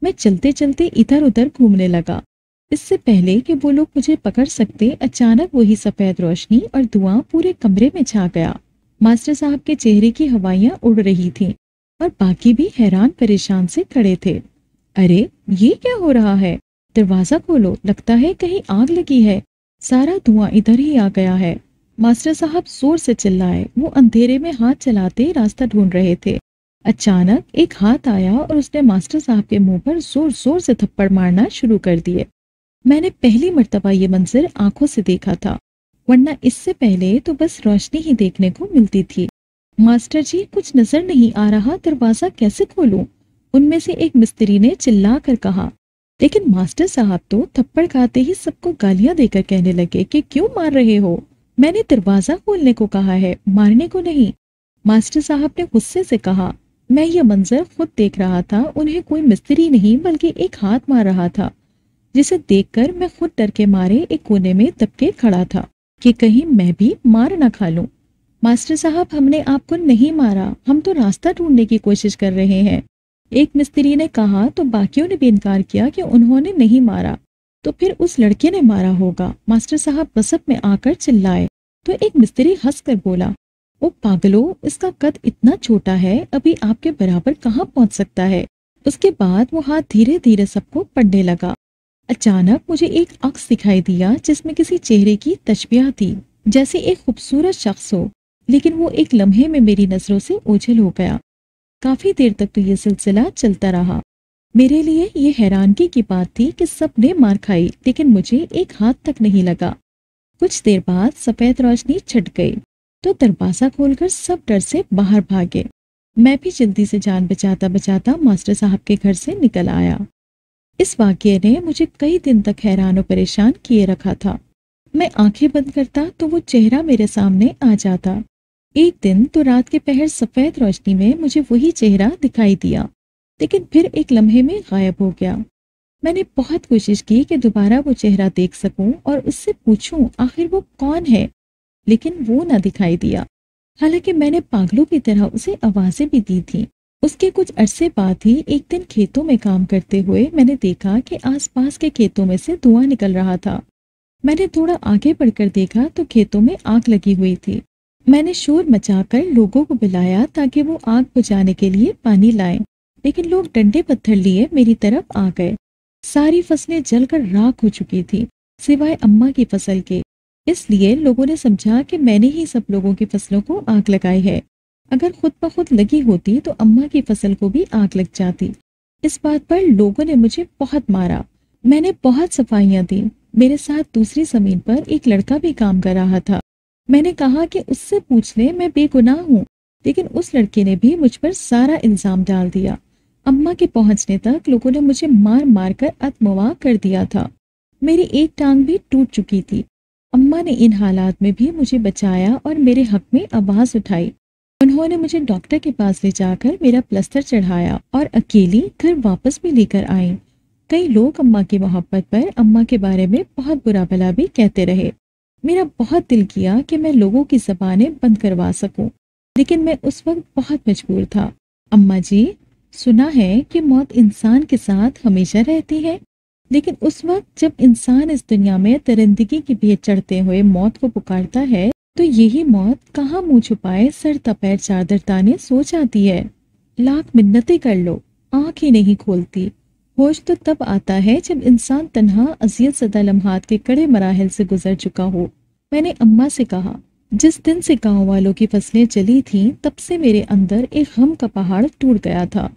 میں چلتے چلتے ادھر ادھر گھومنے لگا۔ اس سے پہلے کہ وہ لوگ مجھے پکڑ سکتے، اچانک وہی سفید روشنی اور دھواں پورے کمرے میں چھا گیا۔ ماسٹر صاحب کے چہرے کی ہوائیاں اڑ رہی تھیں۔ और बाकी भी हैरान परेशान से खड़े थे। अरे ये क्या हो रहा है? दरवाजा खोलो, लगता है कहीं आग लगी है। सारा धुआं इधर ही आ गया है। मास्टर साहब जोर से चिल्लाए। वो अंधेरे में हाथ चलाते रास्ता ढूंढ रहे थे। अचानक एक हाथ आया और उसने मास्टर साहब के मुंह पर जोर जोर से थप्पड़ मारना शुरू कर दिए। मैंने पहली मर्तबा ये मंजर आंखों से देखा था, वरना इससे पहले तो बस रोशनी ही देखने को मिलती थी। मास्टर जी, कुछ नजर नहीं आ रहा, दरवाजा कैसे खोलूं? उनमें से एक मिस्त्री ने चिल्ला कर कहा। लेकिन मास्टर साहब तो थप्पड़ खाते ही सबको गालियां देकर कहने लगे कि क्यों मार रहे हो? मैंने दरवाजा खोलने को कहा है, मारने को नहीं। मास्टर साहब ने गुस्से से कहा। मैं ये मंजर खुद देख रहा था, उन्हें कोई मिस्त्री नहीं बल्कि एक हाथ मार रहा था, जिसे देखकर मैं खुद डर के मारे एक कोने में दबके खड़ा था कि कहीं मैं भी मार ना खा लूं। मास्टर साहब, हमने आपको नहीं मारा, हम तो रास्ता ढूंढने की कोशिश कर रहे हैं, एक मिस्त्री ने कहा। तो बाकियों ने भी इनकार किया कि उन्होंने नहीं मारा। तो फिर उस लड़के ने मारा होगा। मास्टर साहब गज़ब में आकर चिल्लाए। तो एक मिस्त्री हंसकर बोला, ओ पागलो, इसका कद इतना छोटा है, अभी आपके बराबर कहाँ पहुंच सकता है। उसके बाद वो हाथ धीरे धीरे सबको पढ़ने लगा। अचानक मुझे एक अक्स दिखाई दिया जिसमें किसी चेहरे की तशबीह थी, जैसे एक खूबसूरत शख्स हो, लेकिन वो एक लम्हे में मेरी नजरों से ओझल हो गया। काफी देर तक तो ये सिलसिला चलता रहा। मेरे लिए ये हैरानगी की बात थी कि सब ने मार खाई, लेकिन मुझे एक हाथ तक नहीं लगा। कुछ देर बाद सफेद रोशनी छट गई तो दरवाजा खोलकर सब डर से बाहर भागे। मैं भी जल्दी से जान बचाता बचाता मास्टर साहब के घर से निकल आया। इस वाकये ने मुझे कई दिन तक हैरान और परेशान किए रखा था। मैं आंखें बंद करता तो वो चेहरा मेरे सामने आ जाता। एक दिन तो रात के पहर सफेद रोशनी में मुझे वही चेहरा दिखाई दिया, लेकिन फिर एक लम्हे में गायब हो गया। मैंने बहुत कोशिश की कि दोबारा वो चेहरा देख सकूं और उससे पूछूं आखिर वो कौन है, लेकिन वो ना दिखाई दिया। हालांकि मैंने पागलों की तरह उसे आवाजें भी दी थी। उसके कुछ अरसे बाद ही एक दिन खेतों में काम करते हुए मैंने देखा कि आसपास के खेतों में से धुआं निकल रहा था। मैंने थोड़ा आगे बढ़कर देखा तो खेतों में आग लगी हुई थी। मैंने शोर मचाकर लोगों को बुलाया ताकि वो आग बुझाने के लिए पानी लाएं, लेकिन लोग डंडे पत्थर लिए मेरी तरफ आ गए। सारी फसलें जलकर राख हो चुकी थी, सिवाय अम्मा की फसल के। इसलिए लोगों ने समझा कि मैंने ही सब लोगों की फसलों को आग लगाई है। अगर खुद ब खुद लगी होती तो अम्मा की फसल को भी आग लग जाती। इस बात पर लोगों ने मुझे बहुत मारा। मैंने बहुत सफाइयां दी। मेरे साथ दूसरी जमीन पर एक लड़का भी काम कर रहा था। मैंने कहा कि उससे पूछ ले, मैं बेगुनाह हूँ, लेकिन उस लड़के ने भी मुझ पर सारा इल्जाम डाल दिया। अम्मा के पहुंचने तक लोगों ने मुझे मार मार कर अधमवा कर दिया था। मेरी एक टांग भी टूट चुकी थी। अम्मा ने इन हालात में भी मुझे बचाया और मेरे हक में आवाज उठाई। उन्होंने मुझे डॉक्टर के पास ले जाकर मेरा प्लास्टर चढ़ाया और अकेली घर वापस भी लेकर आई। कई लोग अम्मा की मोहब्बत पर अम्मा के बारे में बहुत बुरा भला भी कहते रहे। मेरा बहुत दिल किया कि मैं लोगों की ज़बानें बंद करवा सकूं, लेकिन मैं उस वक्त बहुत मजबूर था। अम्मा जी, सुना है कि मौत इंसान के साथ हमेशा रहती है, लेकिन उस वक्त जब इंसान इस दुनिया में दरिंदगी की भेंट चढ़ते हुए मौत को पुकारता है तो यही मौत कहाँ मुंह छुपाए सर तपैर चादर ताने सो जाती है। लाख मिन्नतें कर लो, आंख ही नहीं खोलती। होश तो तब आता है जब इंसान तन्हा अजियत ज़दा लम्हात के कड़े मराहिल से गुजर चुका हो। मैंने अम्मा से कहा, जिस दिन से गांव वालों की फसलें चली थीं तब से मेरे अंदर एक गम का पहाड़ टूट गया था।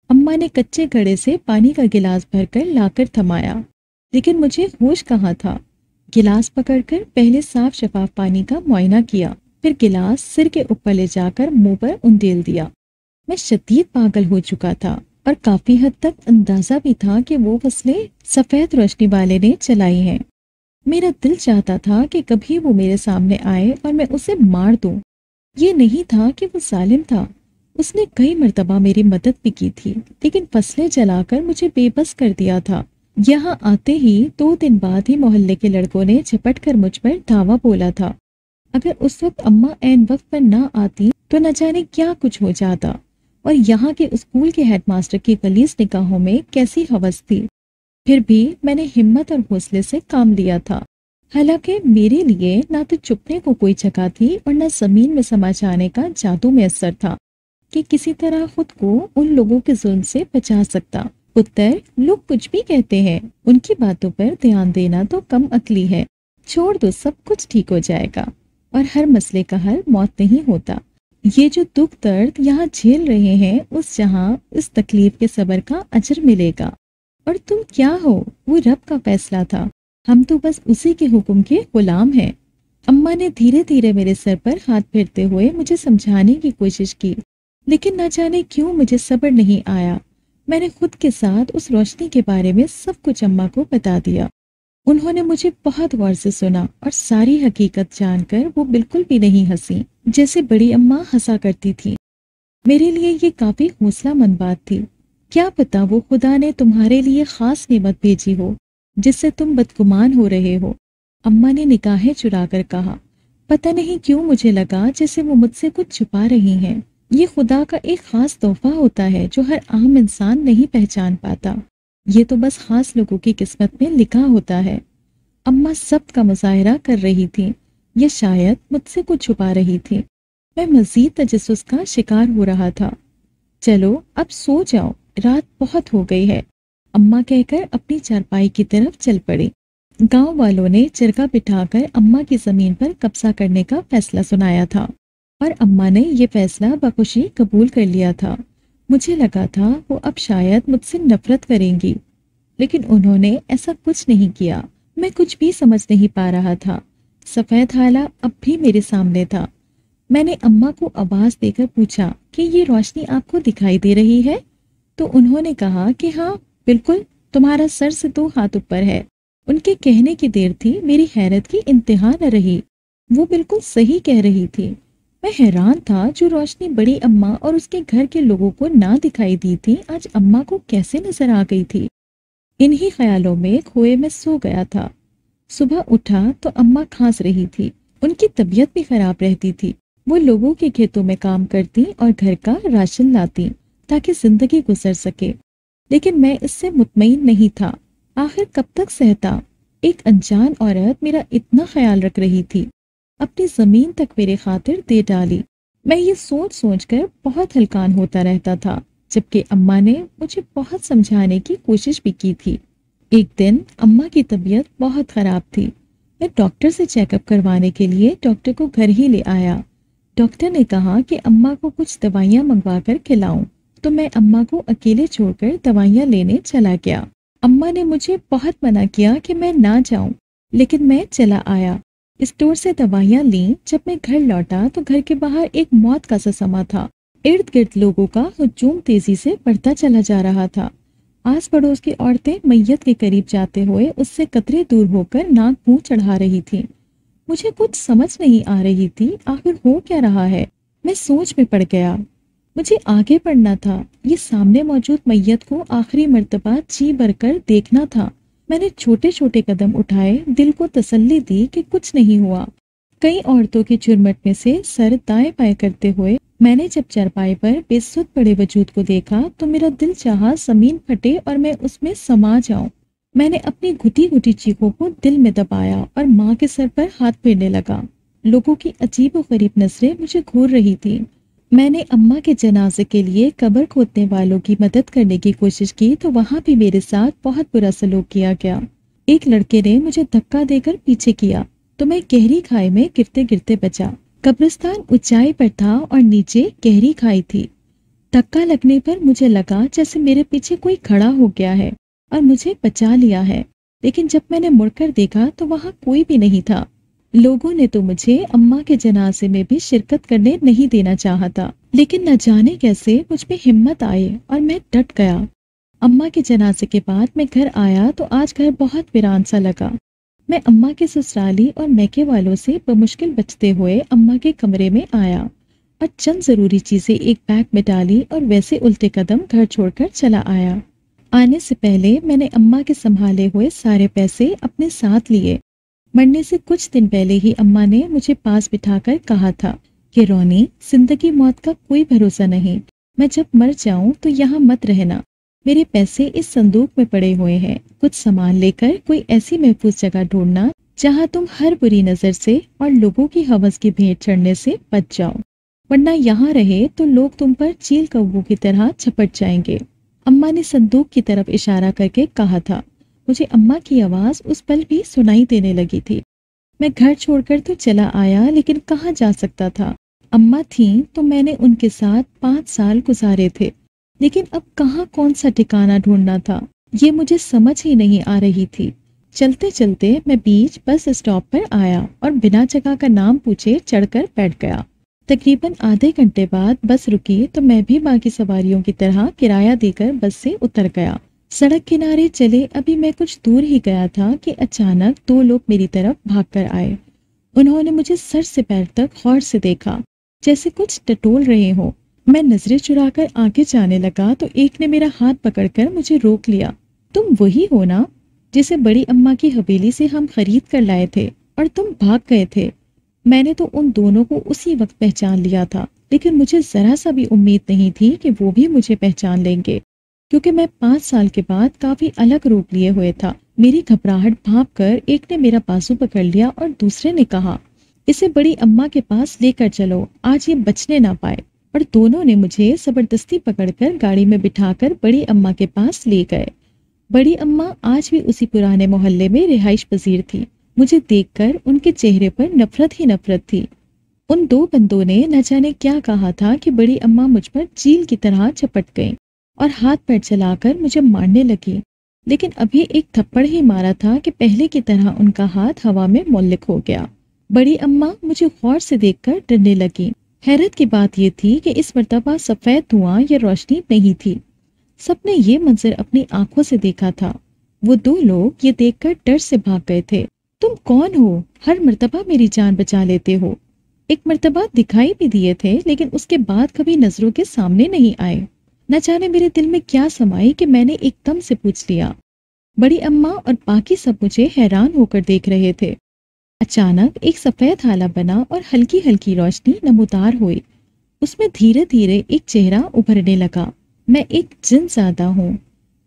अम्मा ने कच्चे घड़े से पानी का गिलास भरकर लाकर थमाया, लेकिन मुझे होश कहाँ था। गिलास पकड़कर पहले साफ शफाफ पानी का मुआयना किया, फिर गिलास सिर के ऊपर ले जाकर मुंह पर उंडेल दिया। मैं शदीद पागल हो चुका था और काफी हद तक अंदाजा भी था कि वो फसलें सफेद रोशनी वाले ने चलाई हैं। मेरा दिल चाहता था कि कभी वो मेरे सामने आए और मैं उसे मार दूं। ये नहीं था कि वो जालिम था, उसने कई मर्तबा मेरी मदद भी की थी, लेकिन फसलें जलाकर मुझे बेबस कर दिया था। यहाँ आते ही 2 दिन बाद ही मोहल्ले के लड़कों ने झपट कर मुझ पर धावा बोला था। अगर उस वक्त अम्मा ऐन वक्त पर ना आती तो न जाने क्या कुछ हो जाता। और यहाँ के स्कूल के हेडमास्टर की गलीज निगाहों में कैसी हवस थी। फिर भी मैंने हिम्मत और हौसले से काम लिया था। हालांकि मेरे लिए ना तो चुपने को कोई जगह थी और न जमीन में समा जाने का जादू मैसर था। کہ کسی طرح خود کو ان لوگوں کے ظلم سے بچا سکتا۔ پتر، لوگ کچھ بھی کہتے ہیں، ان کی باتوں پر دھیان دینا تو کم عقلی ہے۔ چھوڑ دو، سب کچھ ٹھیک ہو جائے گا، اور ہر مسئلے کا حل موت نہیں ہوتا۔ یہ جو دکھ درد یہاں جھیل رہے ہیں، اس جہاں اس تکلیف کے صبر کا اجر ملے گا۔ اور تم کیا ہو؟ وہ رب کا فیصلہ تھا، ہم تو بس اسی کے حکم کے غلام ہیں۔ اماں نے دھیرے دھیرے میرے سر پر ہاتھ پھیرتے ہوئے مجھے سمجھانے کی کوشش کی، لیکن نہ جانے کیوں مجھے صبر نہیں آیا۔ میں نے خود کے ساتھ اس روشنی کے بارے میں سب کچھ اماں کو بتا دیا۔ انہوں نے مجھے بہت غور سے سنا، اور ساری حقیقت جان کر وہ بالکل بھی نہیں ہنسی جیسے بڑی اماں ہنسا کرتی تھی۔ میرے لیے یہ کافی حوصلہ مند بات تھی۔ کیا پتا وہ خدا نے تمہارے لیے خاص نعمت بھیجی ہو جس سے تم بدگمان ہو رہے ہو۔ اماں نے نگاہیں چرا کر کہا۔ پتہ نہیں کیوں مجھے لگا جیسے وہ مجھ سے کچھ چھپا رہی ہیں۔ یہ خدا کا ایک خاص تحفہ ہوتا ہے جو ہر عام انسان نہیں پہچان پاتا۔ یہ تو بس خاص لوگوں کی قسمت میں لکھا ہوتا ہے۔ اماں سب کا مظاہرہ کر رہی تھی، یا شاید مجھ سے کچھ چھپا رہی تھی۔ میں مزید تجسس کا شکار ہو رہا تھا۔ چلو اب سو جاؤ، رات بہت ہو گئی ہے، اماں کہہ کر اپنی چارپائی کی طرف چل پڑی۔ گاؤں والوں نے چرگا بٹھا کر اماں کی زمین پر قبضہ کرنے کا فیصلہ سنایا تھا، اور اماں نے یہ فیصلہ بخوشی قبول کر لیا تھا۔ مجھے لگا تھا وہ اب شاید مجھ سے نفرت کریں گی، لیکن انہوں نے ایسا کچھ نہیں کیا۔ میں کچھ بھی سمجھ نہیں پا رہا تھا۔ سفید ہالہ اب بھی میرے سامنے تھا۔ میں نے اماں کو آواز دے کر پوچھا کہ یہ روشنی آپ کو دکھائی دے رہی ہے؟ تو انہوں نے کہا کہ ہاں بالکل، تمہارا سر سے 2 ہاتھ اوپر ہے۔ ان کے کہنے کی دیر تھی، میری حیرت کی انتہا نہ رہی۔ وہ بالکل صحیح کہہ رہی تھی۔ میں حیران تھا، جو روشنی بڑی اماں اور اس کے گھر کے لوگوں کو نہ دکھائی دی تھی، آج اماں کو کیسے نظر آ گئی تھی۔ انہی خیالوں میں کھوئے میں سو گیا تھا۔ صبح اٹھا تو اماں کھانس رہی تھی۔ ان کی طبیعت بھی خراب رہتی تھی۔ وہ لوگوں کے کھیتوں میں کام کرتی اور گھر کا راشن لاتی تاکہ زندگی گزر سکے، لیکن میں اس سے مطمئن نہیں تھا۔ آخر کب تک سہتا؟ ایک انجان عورت میرا اتنا خیال رکھ رہی تھی، اپنی زمین تک میرے خاطر دے ڈالی۔ میں یہ سوچ سوچ کر بہت ہلکان ہوتا رہتا تھا، جبکہ اماں نے مجھے بہت سمجھانے کی کوشش بھی کی تھی۔ ایک دن اماں کی طبیعت بہت خراب تھی۔ میں ڈاکٹر سے چیک اپ کروانے کے لیے ڈاکٹر کو گھر ہی لے آیا۔ ڈاکٹر نے کہا کہ اماں کو کچھ دوائیاں منگوا کر کھلاؤں، تو میں اماں کو اکیلے چھوڑ کر دوائیاں لینے چلا گیا۔ اماں نے مجھے بہت منع کیا کہ میں نہ جاؤں، لیکن میں چلا آیا۔ اسٹور سے دوائیاں لیں۔ جب میں گھر لوٹا تو گھر کے باہر ایک موت کا سا سما تھا۔ ارد گرد لوگوں کا ہجوم تیزی سے بڑھتا چلا جا رہا تھا۔ آس پڑوس کی عورتیں میت کے قریب جاتے ہوئے اس سے قطرے دور ہو کر ناک منہ چڑھا رہی تھیں۔ مجھے کچھ سمجھ نہیں آ رہی تھی، آخر ہو کیا رہا ہے۔ میں سوچ میں پڑ گیا۔ مجھے آگے بڑھنا تھا، یہ سامنے موجود میت کو آخری مرتبہ جی بھر کر دیکھنا تھا۔ میں نے چھوٹے چھوٹے قدم اٹھائے، دل کو تسلی دی کہ کچھ نہیں ہوا۔ کئی عورتوں کے جھرمٹ میں سے سر دائیں بائیں کرتے ہوئے میں نے جب چارپائی پر بے سدھ پڑے وجود کو دیکھا تو میرا دل چاہا زمین پھٹے اور میں اس میں سما جاؤں۔ میں نے اپنی گھٹی گھٹی چیخوں کو دل میں دبایا اور ماں کے سر پر ہاتھ پھیرنے لگا۔ لوگوں کی عجیب و غریب نظریں مجھے گھور رہی تھی۔ میں نے اماں کے جنازے کے لیے قبر کھودنے والوں کی مدد کرنے کی کوشش کی تو وہاں بھی میرے ساتھ بہت برا سلوک کیا گیا۔ ایک لڑکے نے مجھے دھکا دے کر پیچھے کیا تو میں گہری کھائی میں گرتے گرتے بچا۔ قبرستان اونچائی پر تھا اور نیچے گہری کھائی تھی۔ دھکا لگنے پر مجھے لگا جیسے میرے پیچھے کوئی کھڑا ہو گیا ہے اور مجھے بچا لیا ہے، لیکن جب میں نے مڑ کر دیکھا تو وہاں کوئی بھی نہیں تھا۔ لوگوں نے تو مجھے اماں کے جنازے میں بھی شرکت کرنے نہیں دینا چاہا تھا، لیکن نہ جانے کیسے مجھ میں ہمت آئے اور میں ڈٹ گیا۔ اماں کے جنازے کے بعد میں گھر آیا تو آج گھر بہت ویران سا لگا۔ میں اماں کے سسرالی اور میکے والوں سے بمشکل بچتے ہوئے اماں کے کمرے میں آیا اور چند ضروری چیزیں ایک بیگ میں ڈالی اور ویسے الٹے قدم گھر چھوڑ کر چلا آیا۔ آنے سے پہلے میں نے اماں کے سنبھالے ہوئے سارے پیسے اپنے ساتھ لیے۔ مرنے سے کچھ دن پہلے ہی اماں نے مجھے پاس بٹھا کر کہا تھا کہ رونی، زندگی موت کا کوئی بھروسہ نہیں، میں جب مر جاؤں تو یہاں مت رہنا، میرے پیسے اس صندوق میں پڑے ہوئے ہیں، کچھ سامان لے کر کوئی ایسی محفوظ جگہ ڈھونڈنا جہاں تم ہر بری نظر سے اور لوگوں کی ہوس کی بھیٹ چڑھنے سے بچ جاؤ۔ वरना यहाँ रहे तो लोग तुम पर चील कौवों की तरह झपट जाएंगे। अम्मा ने संदूक की तरफ इशारा करके कहा था। मुझे अम्मा की आवाज उस पल भी सुनाई देने लगी थी। मैं घर छोड़कर तो चला आया, लेकिन कहाँ जा सकता था। अम्मा थीं तो मैंने उनके साथ 5 साल गुजारे थे, लेकिन अब कहाँ कौन सा ठिकाना ढूंढना था, ये मुझे समझ ही नहीं आ रही थी। चलते चलते मैं बीच बस स्टॉप पर आया और बिना जगह का नाम पूछे चढ़कर बैठ गया। तकरीबन आधे घंटे बाद बस रुकी तो मैं भी बाकी सवारियों की तरह किराया देकर बस से उतर गया। सड़क किनारे चले अभी मैं कुछ दूर ही गया था कि अचानक 2 लोग मेरी तरफ भागकर आए। उन्होंने मुझे सर से पैर तक गौर से देखा, जैसे कुछ टटोल रहे हो। मैं नजरें चुराकर आगे जाने लगा तो एक ने मेरा हाथ पकड़कर मुझे रोक लिया। तुम वही हो ना जिसे बड़ी अम्मा की हवेली से हम खरीद कर लाए थे और तुम भाग गए थे। मैंने तो उन दोनों को उसी वक्त पहचान लिया था, लेकिन मुझे जरा सा भी उम्मीद नहीं थी कि वो भी मुझे पहचान लेंगे, क्योंकि मैं 5 साल के बाद काफी अलग रूप लिए हुए था। मेरी घबराहट भांपकर एक ने मेरा बाजू पकड़ लिया और दूसरे ने कहा, इसे बड़ी अम्मा के पास लेकर चलो, आज ये बचने ना पाए। और दोनों ने मुझे जबरदस्ती पकड़कर गाड़ी में बिठाकर बड़ी अम्मा के पास ले गए। बड़ी अम्मा आज भी उसी पुराने मोहल्ले में रिहाइश पजीर थी। मुझे देखकर उनके चेहरे पर नफरत ही नफरत थी। उन 2 बंदों ने न जाने क्या कहा था कि बड़ी अम्मा मुझ पर चील की तरह झपट गईं और हाथ पैर चलाकर मुझे मारने लगी। लेकिन अभी एक थप्पड़ ही मारा था कि पहले की तरह उनका हाथ हवा में मुल्लिक हो गया। बड़ी अम्मा मुझे गौर से देखकर डरने लगी। हैरत की बात यह थी कि इस मर्तबा सफेद धुआं या रोशनी नहीं थी। सबने ये मंजर अपनी आंखों से देखा था। वो 2 लोग ये देखकर डर से भाग गए थे। तुम कौन हो? हर मर्तबा मेरी जान बचा लेते हो। एक मर्तबा दिखाई भी दिए थे, लेकिन उसके बाद कभी नजरों के सामने नहीं आए। न जाने मेरे दिल में क्या समाई कि मैंने एकदम से पूछ लिया। बड़ी अम्मा और बाकी सब मुझे हैरान होकर देख रहे थे। अचानक एक सफेद हाला बना और हल्की हल्की रोशनी नमूदार हुई। उसमें धीरे धीरे एक चेहरा उभरने लगा। मैं एक जिनज़ादा हूँ।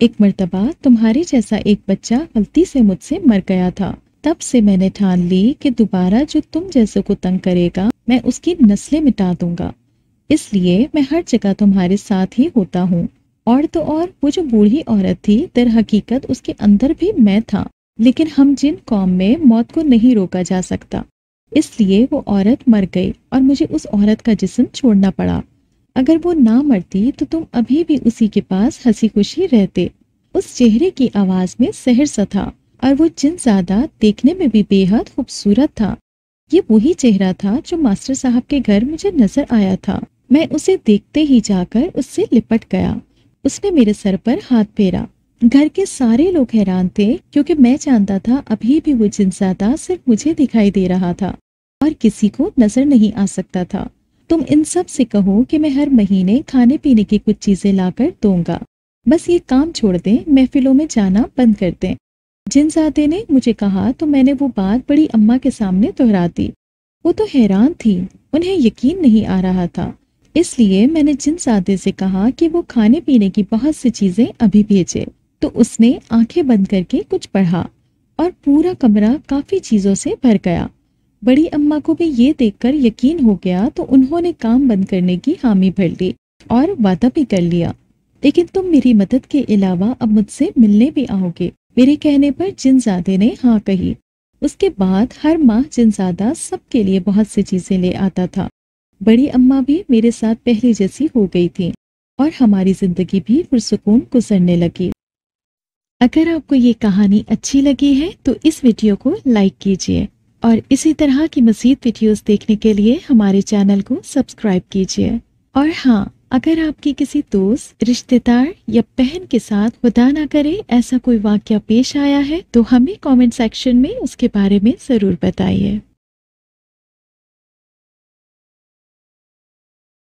एक मर्तबा तुम्हारे जैसा एक बच्चा गलती से मुझसे मर गया था। तब से मैंने ठान ली कि दोबारा जो तुम जैसे को तंग करेगा मैं उसकी नस्लें मिटा दूंगा। इसलिए मैं हर जगह तुम्हारे साथ ही होता हूँ। और तो और वो जो बूढ़ी औरत थी, दर हकीकत उसके अंदर भी मैं था। लेकिन हम जिन कौम में मौत को नहीं रोका जा सकता, इसलिए वो औरत मर गई और मुझे उस औरत का जिस्म छोड़ना पड़ा। अगर वो ना मरती तो तुम अभी भी उसी के पास हंसी खुशी रहते। उस चेहरे की आवाज में सहर सा था और वो जिनज़ादा देखने में भी बेहद खूबसूरत था। ये वही चेहरा था जो मास्टर साहब के घर मुझे नजर आया था। मैं उसे देखते ही जाकर उससे लिपट गया। उसने मेरे सर पर हाथ फेरा। घर के सारे लोग हैरान थे, क्योंकि मैं जानता था अभी भी वो जिनज़ादा सिर्फ मुझे दिखाई दे रहा था और किसी को नजर नहीं आ सकता था। तुम इन सब से कहो कि मैं हर महीने खाने पीने की कुछ चीजें लाकर दूंगा। बस ये काम छोड़ दें, महफिलों में जाना बंद कर दें। जिनज़ादे ने मुझे कहा तो मैंने वो बात बड़ी अम्मा के सामने दोहरा दी। वो तो हैरान थी, उन्हें यकीन नहीं आ रहा था। इसलिए मैंने जिनज़ादे से कहा कि वो खाने पीने की बहुत सी चीजें अभी भेजे। तो उसने आंखें बंद करके कुछ पढ़ा और पूरा कमरा काफी चीजों से भर गया। बड़ी अम्मा को भी ये देखकर यकीन हो गया तो उन्होंने काम बंद करने की हामी भर ली और वादा भी कर लिया। लेकिन तुम मेरी मदद के अलावा अब मुझसे मिलने भी आओगे। मेरे कहने पर जिनज़ादे ने हाँ कही। उसके बाद हर माह जिनज़ादा सबके लिए बहुत सी चीजें ले आता था। बड़ी अम्मा भी मेरे साथ पहले जैसी हो गई थी और हमारी जिंदगी भी पुरसुकून गुजरने लगी। अगर आपको ये कहानी अच्छी लगी है तो इस वीडियो को लाइक कीजिए और इसी तरह की मज़ीद वीडियोस देखने के लिए हमारे चैनल को सब्सक्राइब कीजिए। और हाँ, अगर आपकी किसी दोस्त, रिश्तेदार या बहन के साथ खुदा ना करे ऐसा कोई वाकया पेश आया है तो हमें कमेंट सेक्शन में उसके बारे में ज़रूर बताइए।